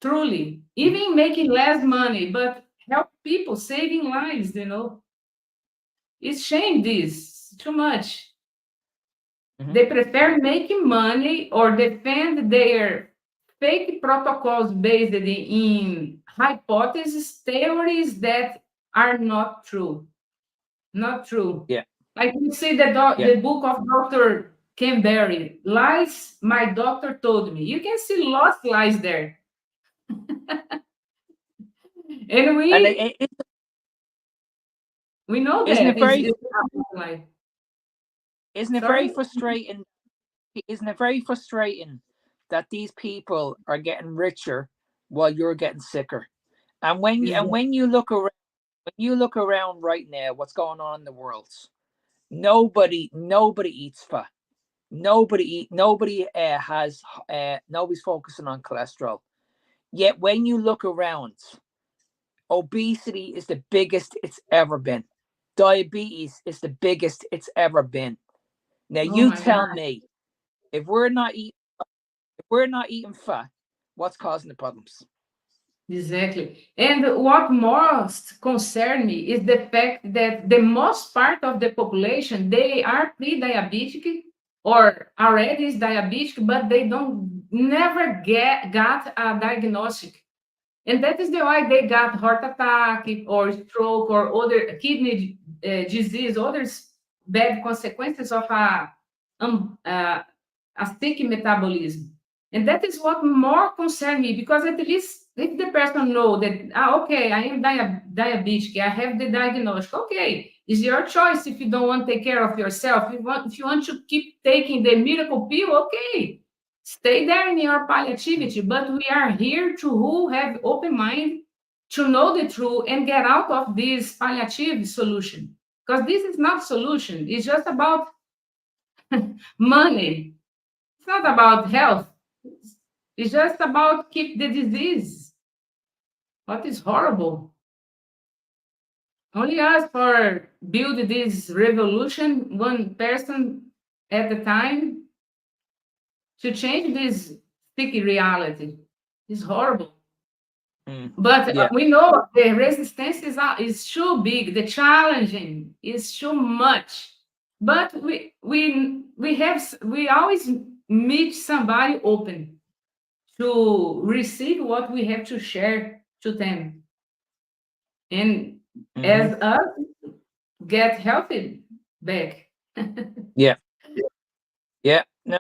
truly, even making less money, but help people, saving lives, It's shame this, too much. They prefer making money or defend their fake protocols based in hypotheses, theories that are not true. Not true. Yeah. Like you see the book of Dr. Canberry, Lies My Doctor Told Me. You can see lots of lies there. And we know that. Isn't it very, Isn't it very frustrating? Isn't it very frustrating that these people are getting richer while you're getting sicker? And when you look around right now, what's going on in the world? Nobody eats fat. Nobody's focusing on cholesterol. Yet when you look around, obesity is the biggest it's ever been. Diabetes is the biggest it's ever been. Now you tell me, if we're not eating fat, what's causing the problems? Exactly. And what most concerns me is the fact that the most part of the population, they are pre-diabetic or already is diabetic, but they don't never got a diagnostic. And that is the why they got heart attack or stroke or other kidney disease, other bad consequences of a sick metabolism. And that is what more concerns me, because at least if the person know that, okay, I am diabetic, I have the diagnosis, okay, it's your choice if you don't want to take care of yourself. If you want to keep taking the miracle pill, okay, stay there in your palliativity. But we are here to who have open mind to know the truth and get out of this palliative solution. Because this is not solution. It's just about money. It's not about health. It's just about keep the disease. What is horrible. Only us for build this revolution, one person at a time, to change this sticky reality. It's horrible. But we know the resistance is too big. The challenging is too much. But we always meet somebody open to receive what we have to share to them, and as us get healthy back. Yeah. No,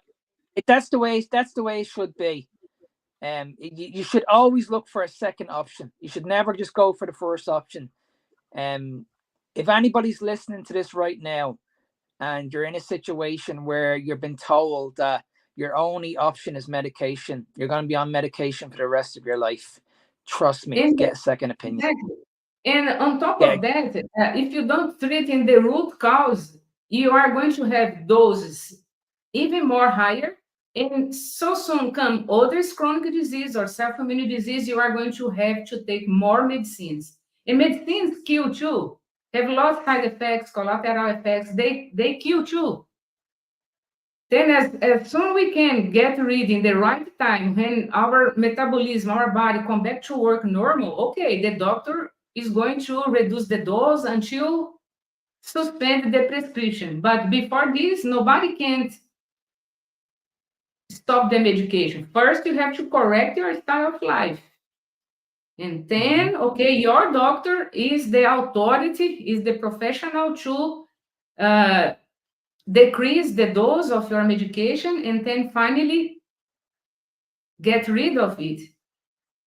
that's the way it should be. You should always look for a second option. You should never just go for the first option. If anybody's listening to this right now and you're in a situation where you've been told that your only option is medication, you're going to be on medication for the rest of your life, trust me, get a second opinion. Exactly. And on top of that, if you don't treat in the root cause, you are going to have doses even more higher. And so soon come other chronic disease or self-immune disease, you are going to have to take more medicines. And medicines kill too. Have lots of side effects, collateral effects. They kill too. Then as soon we can get rid in the right time, when our metabolism, our body come back to work normal, okay, the doctor is going to reduce the dose until suspend the prescription. But before this, nobody can stop the medication. First, you have to correct your style of life. And then, okay, your doctor is the authority, is the professional to decrease the dose of your medication, and then finally get rid of it.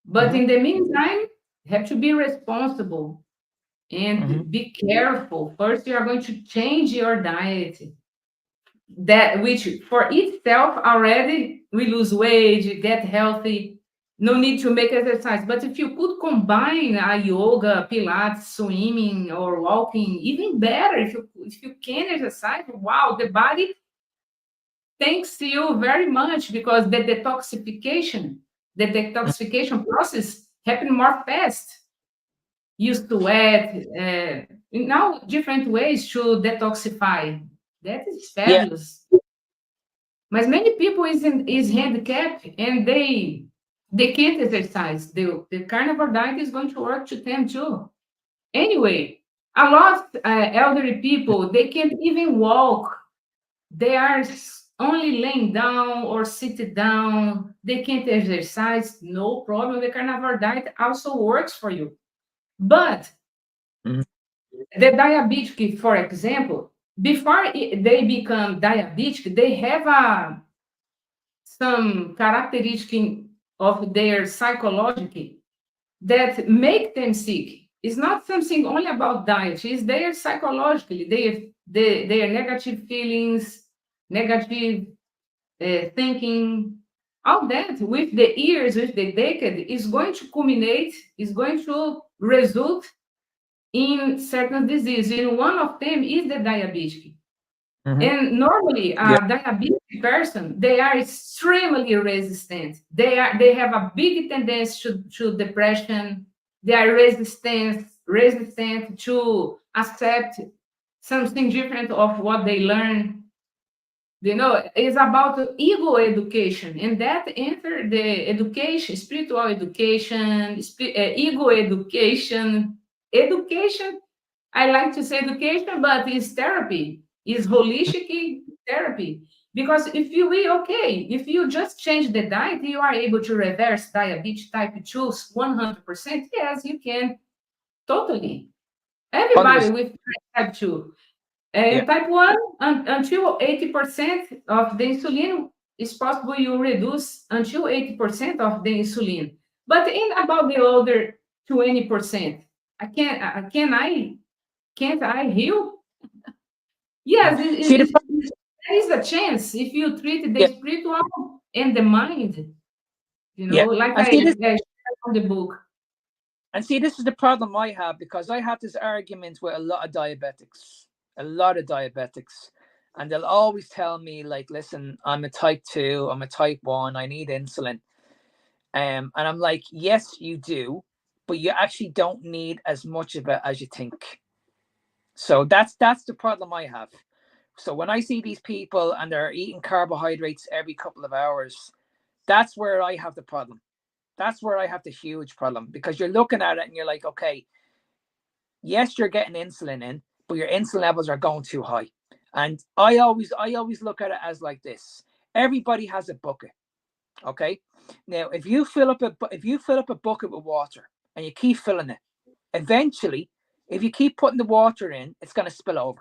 But in the meantime, you have to be responsible and be careful. First, you are going to change your diet, that which for itself already we lose weight, get healthy, no need to make exercise. But if you could combine a yoga, pilates, swimming, or walking, even better. If you can exercise, wow, the body thanks you very much, because the detoxification process happen more fast. You sweat, now different ways to detoxify. That is Yeah. fabulous. But many people is handicapped, and they can't exercise. The carnivore diet is going to work to them too. Anyway, a lot elderly people, they can't even walk. They are only laying down or sitting down. They can't exercise. No problem. The carnivore diet also works for you. But Mhm. the diabetic, for example, before they become diabetic, they have some characteristic of their psychology that make them sick. It's not something only about diet. It's their psychologically, their negative feelings, negative thinking, all that with the years, with the decade, is going to culminate, is going to result in certain disease. And one of them is the diabetes. And normally, a Yeah. diabetic person, they are extremely resistant. They have a big tendency to depression. They are resistant to accept something different of what they learn. It's about ego education, and that enter the education, spiritual education, ego education, education. I like to say education, but it's therapy, it's holistic therapy. Because if you just change the diet, you are able to reverse diabetes type 2 100%. Yes, you can, totally. Everybody 100%. with type 2. Yeah. And type 1, until 80% of the insulin, is possible you reduce until 80% of the insulin. But in about the other 20%, can't I heal? Yes, See the there is a chance if you treat the yeah, spiritual and the mind, yeah. like And I see this shared on the book. and see this is the problem I have, because I have this argument with a lot of diabetics. A lot of diabetics. And they'll always tell me, like, listen, I'm a type 2, I'm a type 1, I need insulin. And I'm like, yes, you do, but you actually don't need as much of it as you think. So that's the problem I have. So when I see these people and they're eating carbohydrates every couple of hours, that's where I have the problem. That's where I have the huge problem, because you're looking at it and you're like, okay, yes, you're getting insulin in, but your insulin levels are going too high. And I always look at it as like this. Everybody has a bucket. Okay. Now, if you fill up a bucket with water and you keep filling it, eventually, if you keep putting the water in, it's going to spill over.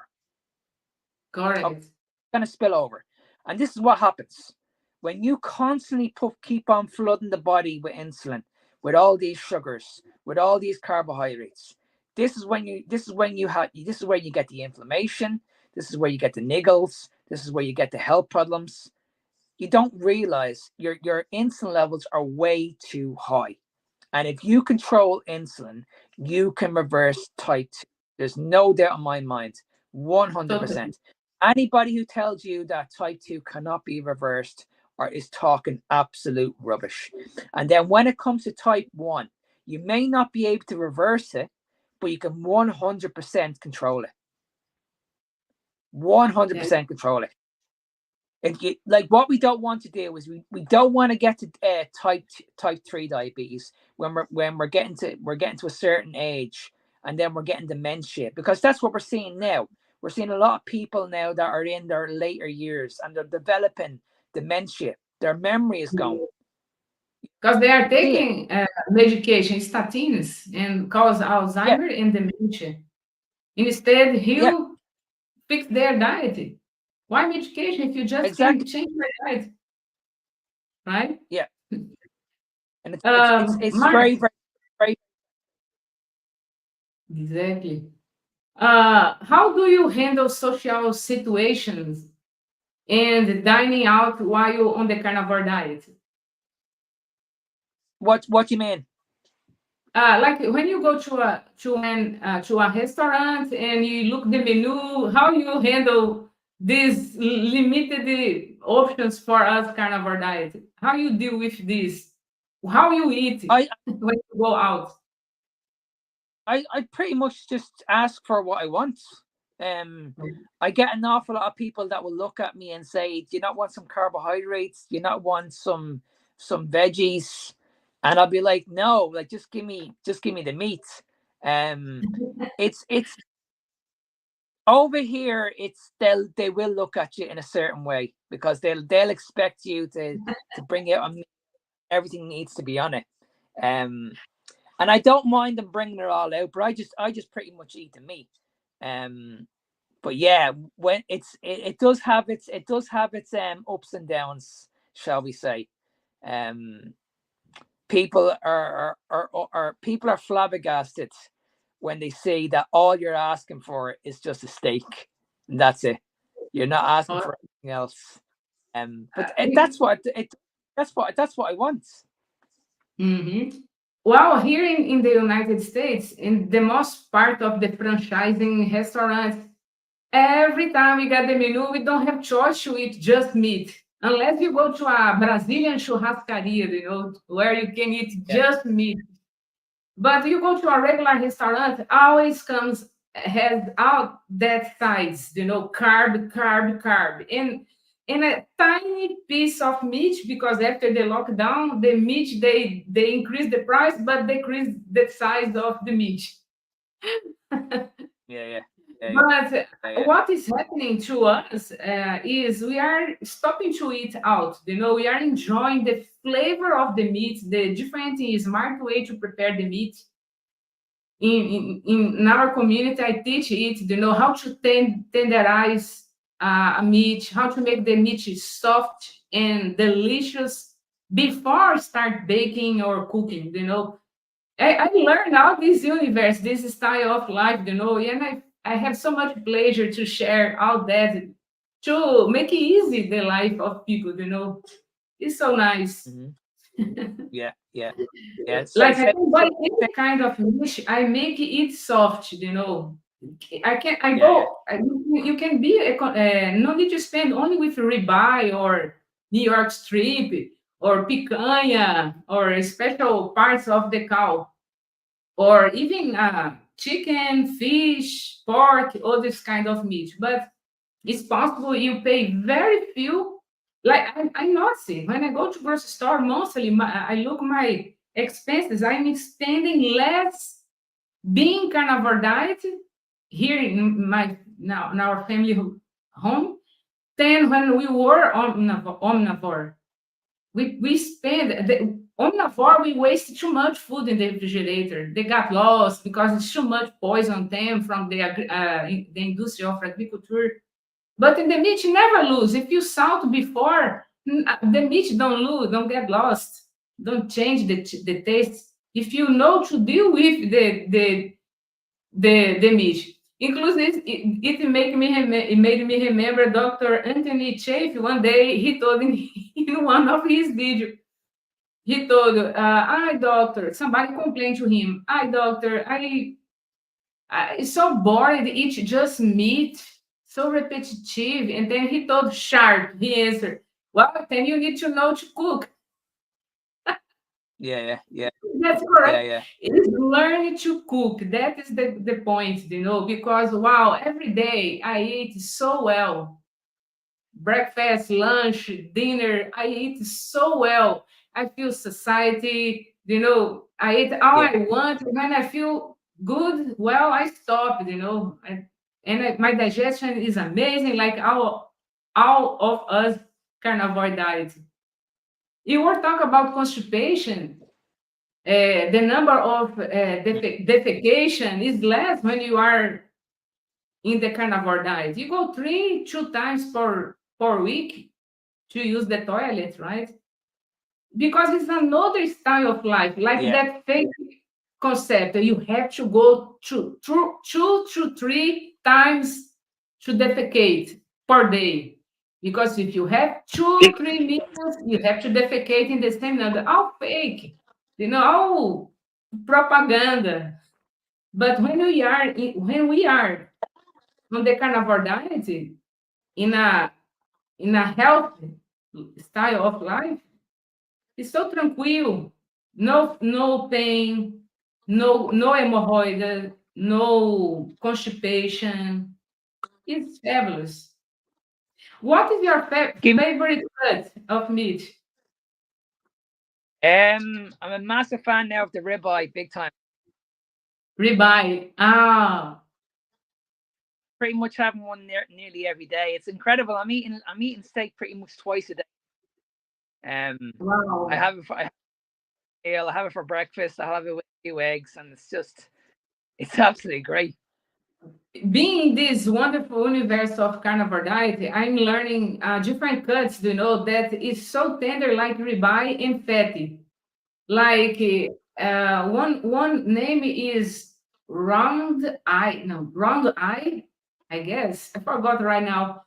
Correct. Okay? It's going to spill over. And this is what happens when you constantly keep on flooding the body with insulin, with all these sugars, with all these carbohydrates. This is when you get the inflammation. This is where you get the niggles. This is where you get the health problems. You don't realize your insulin levels are way too high. And if you control insulin, you can reverse type 2. There's no doubt in my mind, 100%. Anybody who tells you that type 2 cannot be reversed or is talking absolute rubbish. And then when it comes to type 1, you may not be able to reverse it, but you can 100% control it. 100% control it. If you like, what we don't want to do is we don't want to get to type 3 diabetes when we're getting to a certain age, and then we're getting dementia, because that's what we're seeing now. We're seeing a lot of people now that are in their later years and they're developing dementia. Their memory is gone. Because they are taking medication, statins, and cause Alzheimer and dementia. Instead, Yeah, he'll fix their diet. Why medication if you just can exactly. change your diet, right? Yeah, and it's Mark, very, very, very. Exactly. How do you handle social situations and dining out while you're on the carnivore diet? What do you mean? Like when you go to a restaurant and you look the menu, how you handle these limited options for us carnivore diet? How you deal with this? How you eat I when you go out? I pretty much just ask for what I want. I get an awful lot of people that will look at me and say, "Do you not want some carbohydrates? Do you not want some veggies?" And I'll be like, "No, like just give me the meat." Um, it's over here. It's they will look at you in a certain way because they'll expect you to bring out everything needs to be on it. Um, and I don't mind them bringing it all out, but I just pretty much eat the meat. Um, but yeah, when it does have its ups and downs, shall we say? Um, people people are flabbergasted when they see that all you're asking for is just a steak, and that's it. You're not asking Uh, for anything else. But we- that's what I want. Mhm. Well, here in the United States, in the most part of the franchising restaurants, every time we get the menu, we don't have choice to eat just meat. Unless you go to a Brazilian churrascaria, where you can eat Yeah, just meat. But you go to a regular restaurant, always comes has all that sides, carb, carb, carb, and a tiny piece of meat because after the lockdown, the meat they increase the price, but decrease the size of the meat. yeah, yeah, yeah, But yeah, yeah. what is happening to us is we are stopping to eat out. We are enjoying the flavor of the meat, the different smart way to prepare the meat in our community. I teach it, how to tenderize a meat, how to make the meat soft and delicious before start baking or cooking. I learned all this universe, this style of life, and I have so much pleasure to share all that to make it easy the life of people. It's so nice. Mm-hmm. Yeah, yeah, yeah. Like I can buy any kind of dish, I make it soft. I can I Yeah, yeah, go. You can be no need to spend only with ribeye or New York strip or picanha or special parts of the cow or even chicken, fish, pork, all this kind of meat. But it's possible you pay very few. Like I notice it. When I go to grocery store mostly, I look my expenses. I'm spending less being carnivore diet here in my now in our family home than when we were omnivore. We spend the omnivore, we waste too much food in the refrigerator. They got lost because it's too much poison them from the industry of agriculture. But in the meat, you never lose. If you salt before, the meat don't lose, don't get lost, don't change the taste. If you know to deal with the meat. Inclusive, it it made me remember Dr. Anthony Chafe. One day he told me in one of his videos, he told, "I doctor," somebody complained to him, "I doctor, I it's so boring to eat just meat, so repetitive." And then he told sharp, he answered, "Well, then you need to know to cook." yeah, yeah, yeah, That's yeah, correct. yeah, It is learn to cook. That is the point, because wow, every day I eat so well. Breakfast, lunch, dinner, I eat so well. I feel society, I eat all yeah, I want. When I feel good, well, I stop, my digestion is amazing, like all of us carnivore diet. You were talking about constipation. The number of defecation is less when you are in the carnivore diet. You go two times per week to use the toilet, right? Because it's another style of life, like yeah, that fake. concept. You have to go two to three times to defecate per day. Because if you have 3 minutes, you have to defecate in the same number. All fake, all propaganda. But when we are on the carnivore diet, in a healthy style of life, it's so tranquilo. No pain, no hemorrhoid, no constipation. It's fabulous. What is your favorite cut of meat? I'm a massive fan now of the ribeye, big time. Ribeye. Ah, Pretty much having one nearly every day. It's incredible. I'm eating steak pretty much twice a day. wow. I have it for breakfast. I have it with a few eggs, and it's absolutely great. Being in this wonderful universe of carnivore diet, I'm learning different cuts, that is so tender like ribeye and fatty. Like one name is round eye, I guess. I forgot right now.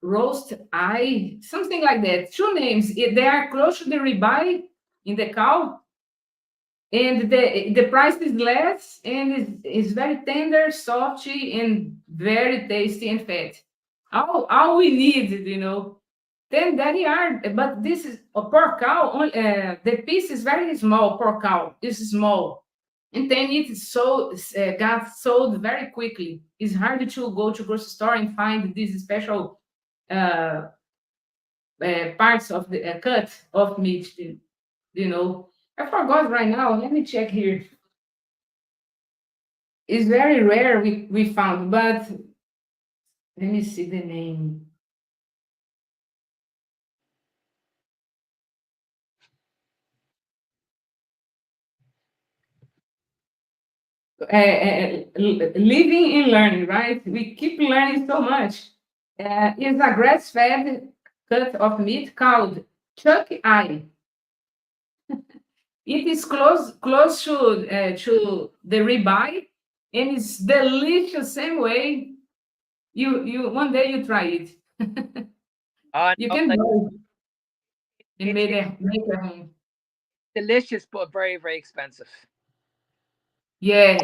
Roast eye, something like that. Two names. They are close to the ribeye in the cow, and the price is less and is very tender, salty, and very tasty and fat. All we need. Then that are, but this is a pork cow. The piece is very small. Pork cow is small, and then it is got sold very quickly. It's hard to go to grocery store and find these special uh, parts of the cut of meat. I forgot right now. Let me check here. It's very rare we found, but let me see the name. Living and learning, right? We keep learning so much. Is a grass-fed cut of meat called chuck eye. It is close to the ribeye, and it's delicious. Same way. You one day you try it. You No, can like, go and it's make it home. delicious, but very, very expensive. Yeah,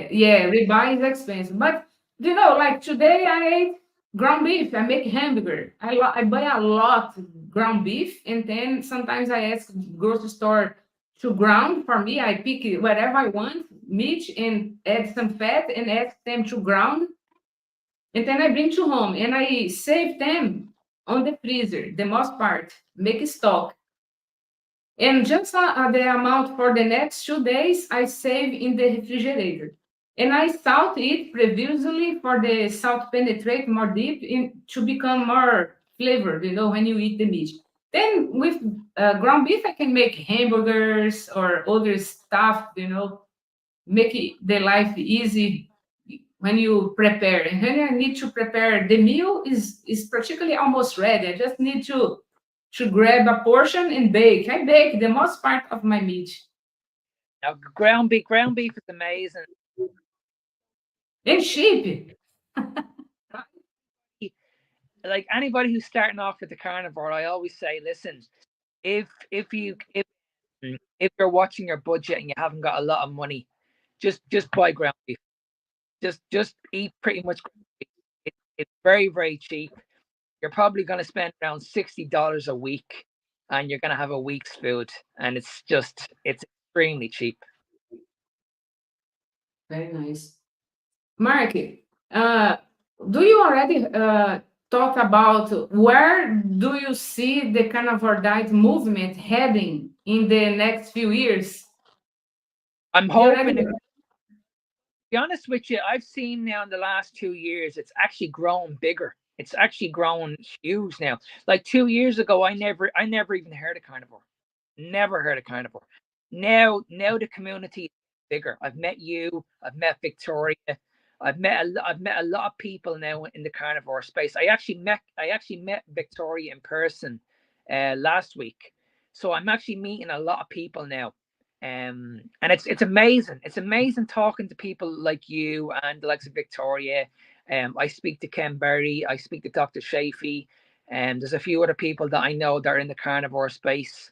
ribeye is expensive. But like today I ate ground beef. I make hamburger. I buy a lot ground beef, and then sometimes I ask grocery store to ground for me. I pick whatever I want, meat, and add some fat, and ask them to ground, and then I bring to home, and I save them on the freezer. The most part, make stock. And just the amount for the next 2 days, I save in the refrigerator. And I salt it previously for the salt penetrate more deep to become more flavored, when you eat the meat. Then with ground beef, I can make hamburgers or other stuff, make the life easy when you prepare. And when I need to prepare, the meal is practically almost ready. I just need to grab a portion and bake. I bake the most part of my meat. Now, ground beef is amazing. And cheap. Like anybody who's starting off with the carnivore, I always say, listen, if you're watching your budget and you haven't got a lot of money, just buy ground beef. Just eat pretty much ground beef. It's very, very cheap. You're probably going to spend around $60 a week, and you're going to have a week's food, and it's extremely cheap. Very nice. Mark, do you already talk about where do you see the carnivore diet movement heading in the next few years? I'm You already hoping, to be honest with you, I've seen now in the last 2 years, it's actually grown bigger. It's actually grown huge now. Like 2 years ago, I never even heard of carnivore. Never heard of carnivore. Now the community is bigger. I've met you. I've met Victoria. I've met a lot of people now in the carnivore space. I actually met Victoria in person last week. So I'm actually meeting a lot of people now. And it's amazing. It's amazing talking to people like you and the likes of Victoria. I speak to Ken Berry. I speak to Dr. Shafee. And there's a few other people that I know that are in the carnivore space.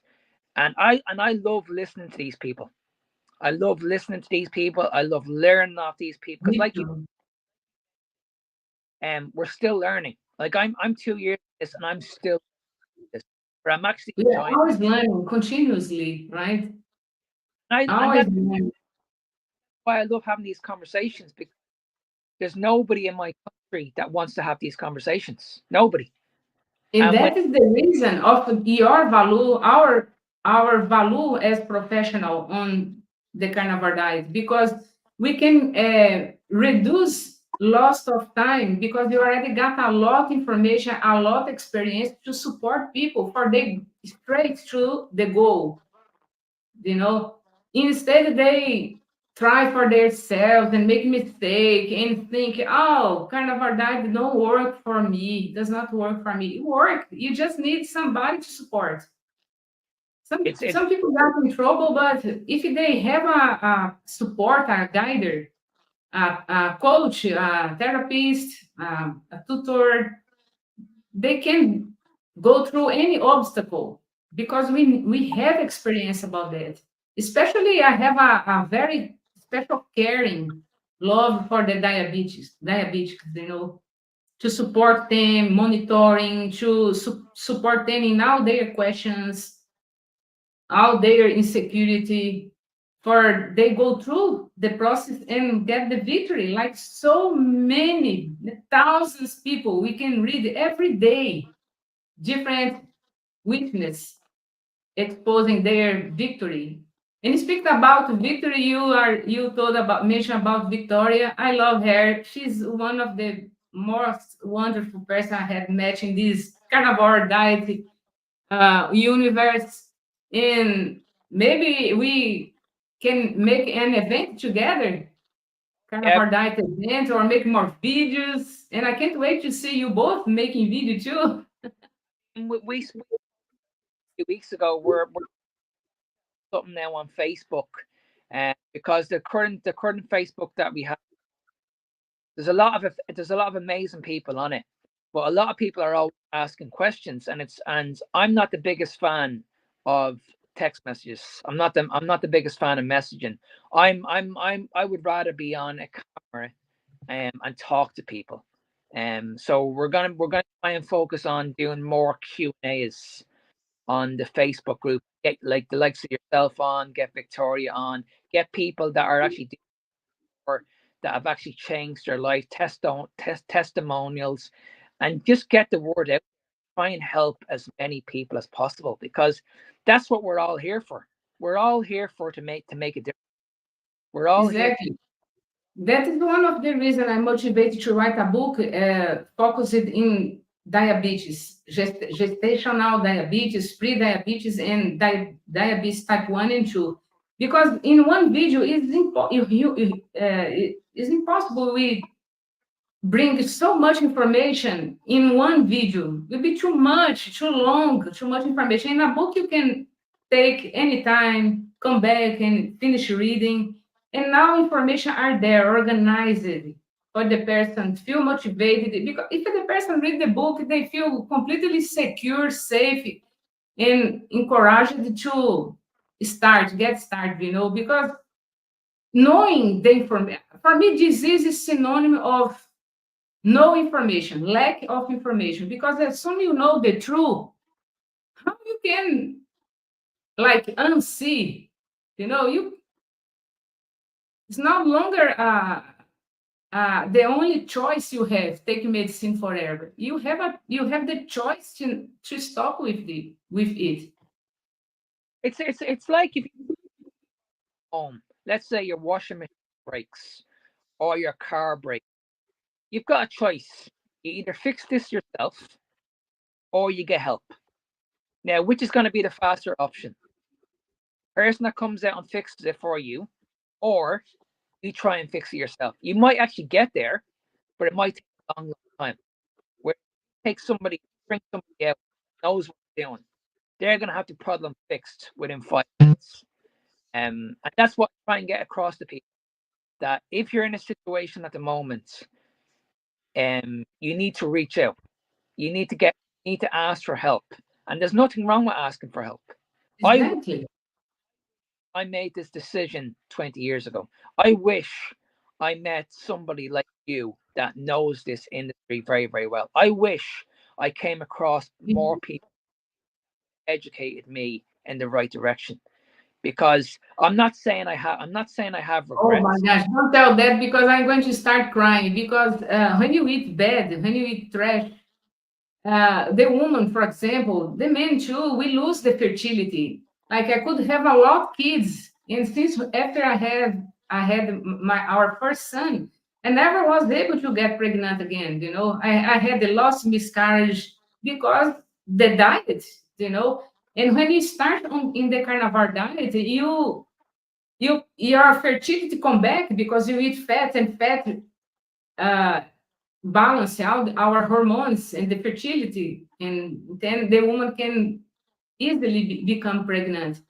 And I love listening to these people. I love listening to these people. I love learning off these people because, Me like you, too. we're still learning. Like I'm 2 years in this, and I'm still this, but I'm actually We are enjoying. always learning continuously, right? And Always that's learning. why I love having these conversations, because there's nobody in my country that wants to have these conversations. Nobody. And And when that is the reason of your value, our value as professional on the carnivore diet, because we can reduce loss of time because you already got a lot information, a lot experience to support people for they straight to the goal. You know, instead they try for themselves and make mistake and think, oh, carnivore diet don't work for me, does not work for me. It work, you just need somebody to support. some it's some people got in trouble, but if they have a support, a guider, a coach, a therapist, a tutor, they can go through any obstacle because we have experience about that. Especially, I have a very special caring love for the diabetics, to support them, monitoring, to support them in all their questions, all their insecurity, for they go through the process and get the victory. Like so many thousands people, we can read every day different witness exposing their victory. And speaking about victory, you told about mention about Victoria. I love her. She's one of the most wonderful person I have met in this carnivore diet universe. And maybe we can make an event together, yeah, carnivore diet event, or make more videos. And I can't wait to see you both making video too. we spoke a few weeks ago. We're something now on Facebook, because the current Facebook that we have, there's a lot of amazing people on it, but a lot of people are always asking questions, and I'm not the biggest fan of text messages. I'm not the biggest fan of messaging. I would rather be on a camera, and talk to people. So we're gonna try and focus on doing more Q&As on the Facebook group. Get like the likes of yourself on, get Victoria on, get people that are actually or that have actually changed their life, testimonials, and just get the word out. Try and help as many people as possible, because that's what we're all here for. We're all here for to make a difference. We're all here. Exactly. That is one of the reasons I'm motivated to write a book focused in diabetes, gestational diabetes, pre-diabetes, and diabetes type 1 and 2. Because in one video, it's impossible we bring so much information in one video. It will be too much, too long, too much information. In a book, you can take any time, come back and finish reading. And now information are there, organized for the person, feel motivated. Because if the person read the book, they feel completely secure, safe, and encouraged to get started, because knowing the information, for me, disease is synonym of no information, lack of information. Because as soon you know the truth, how you can like unsee? You it's no longer the only choice you have. Take medicine forever. You have the choice to stop with it. It's like if you home, let's say your washing machine breaks or your car breaks, you've got a choice. You either fix this yourself or you get help. Now, which is going to be the faster option? Person that comes out and fixes it for you, or you try and fix it yourself. You might actually get there, but it might take a long, long time. Where bring somebody out, knows what they're doing, they're going to have the problem fixed within 5 minutes. And that's what I try and get across to people, that if you're in a situation at the moment, you need to reach out. You need to ask for help. And there's nothing wrong with asking for help. Exactly. I made this decision 20 years ago. I wish I met somebody like you that knows this industry very, very well. I wish I came across more people who educated me in the right direction. Because I'm not saying I have Oh my regrets. gosh, don't tell that because I'm going to start crying. Because when you eat bad, when you eat trash, the woman, for example, the men too, we lose the fertility. Like I could have a lot of kids, and since after I had our first son, I never was able to get pregnant again. I had the lost miscarriage because the diet. And when you start in the carnivore diet, your fertility come back because you eat fat, and fat uh, balance out our hormones and the fertility, and then the woman can easily become pregnant.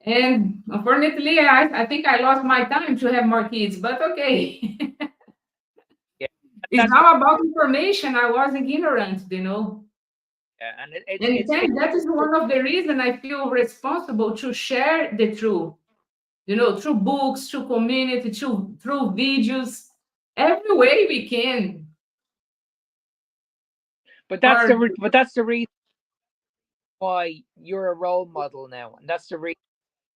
And unfortunately, I think I lost my time to have more kids, but okay. Yeah, It's that's all about information. I wasn't ignorant. and And then that is one of the reasons I feel responsible to share the truth, through books, through community, through videos, every way we can. but Or that's the reason why you're a role model now, and that's the reason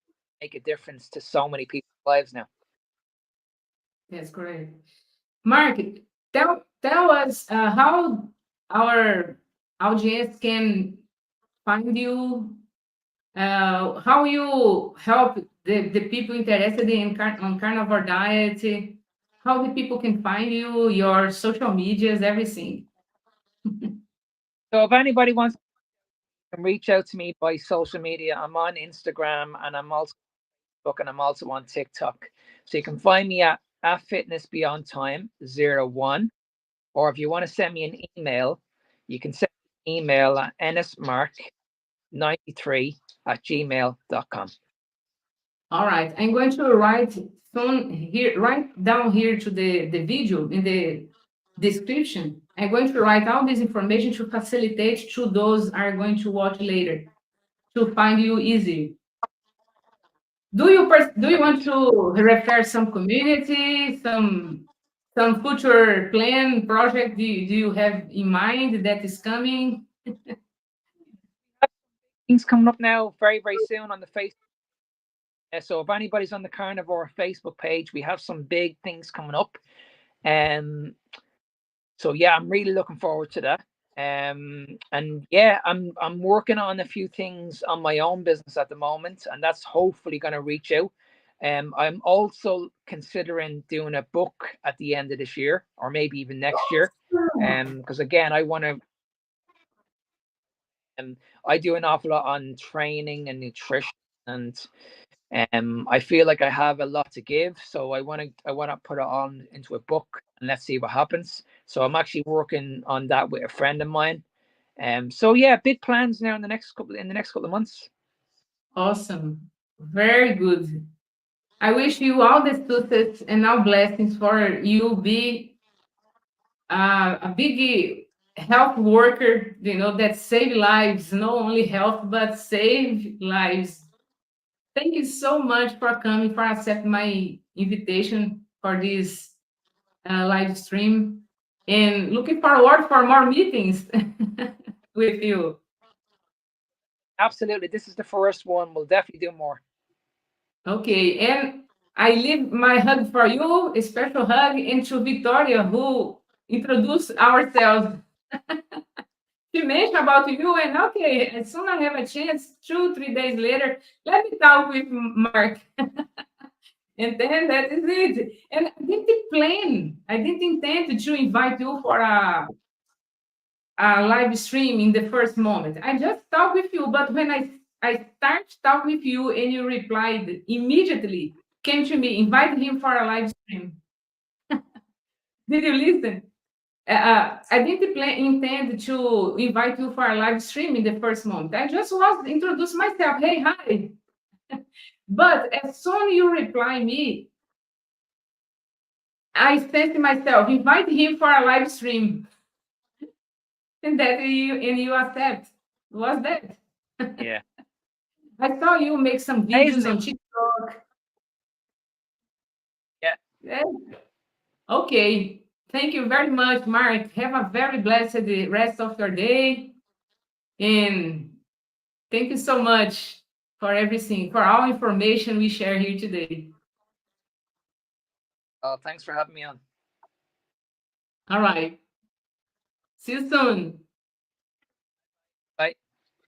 you make a difference to so many people's lives now. that's correct. Mark, tell us how our audience can find you, how you help the people interested on carnivore diet, how the people can find you, your social medias, everything. So if anybody wants to reach out to me by social media, I'm on Instagram and I'm also Facebook and I'm also on TikTok. So you can find me at Fitness Beyond Time 01. Or if you want to send me an email, you can send me an email at ennismark93@gmail.com. All right, I'm going to write down here to the video in the description. I'm going to write all this information to facilitate to those are going to watch later to find you easy. Do you want to refer some community, some future plan project do you have in mind that is coming? Things coming up now very, very soon on the Facebook. So if anybody's on the Carnivore Facebook page, we have some big things coming up. So yeah, I'm really looking forward to that. And yeah, I'm working on a few things on my own business at the moment, and that's hopefully going to reach out. I'm also considering doing a book at the end of this year, or maybe even next year. Because again, I want to. I do an awful lot on training and nutrition, and I feel like I have a lot to give, so I want to put it on into a book, and let's see what happens. So I'm actually working on that with a friend of mine. So yeah, big plans now in the next couple of months. Awesome. Very good. I wish you all the success and all blessings for you be a big health worker, that save lives, not only health, but save lives. Thank you so much for coming, for accepting my invitation for this live stream, and looking forward for more meetings with you. Absolutely, this is the first one. We'll definitely do more. Okay, and I leave my hug for you, a special hug, and to Victoria, who introduced ourselves. She mentioned about you, and okay, as soon as I have a chance, 2, 3 days later, let me talk with Mark. And then that is it. And I didn't intend to invite you for a live stream in the first moment. I just talked with you, but when I start talking with you and you replied immediately, came to me, invite him for a live stream. Did you listen? I didn't intend to invite you for a live stream in the first moment. I just was introduce myself. Hey, hi. But as soon you reply me, I said to myself, invite him for a live stream. And that you accept. Was that? Yeah. I saw you make some videos Amazing. on TikTok. Yeah. Yeah. Okay. Thank you very much, Mark. Have a very blessed rest of your day. And thank you so much for everything, for all information we share here today. Oh, thanks for having me on. All right. See you soon.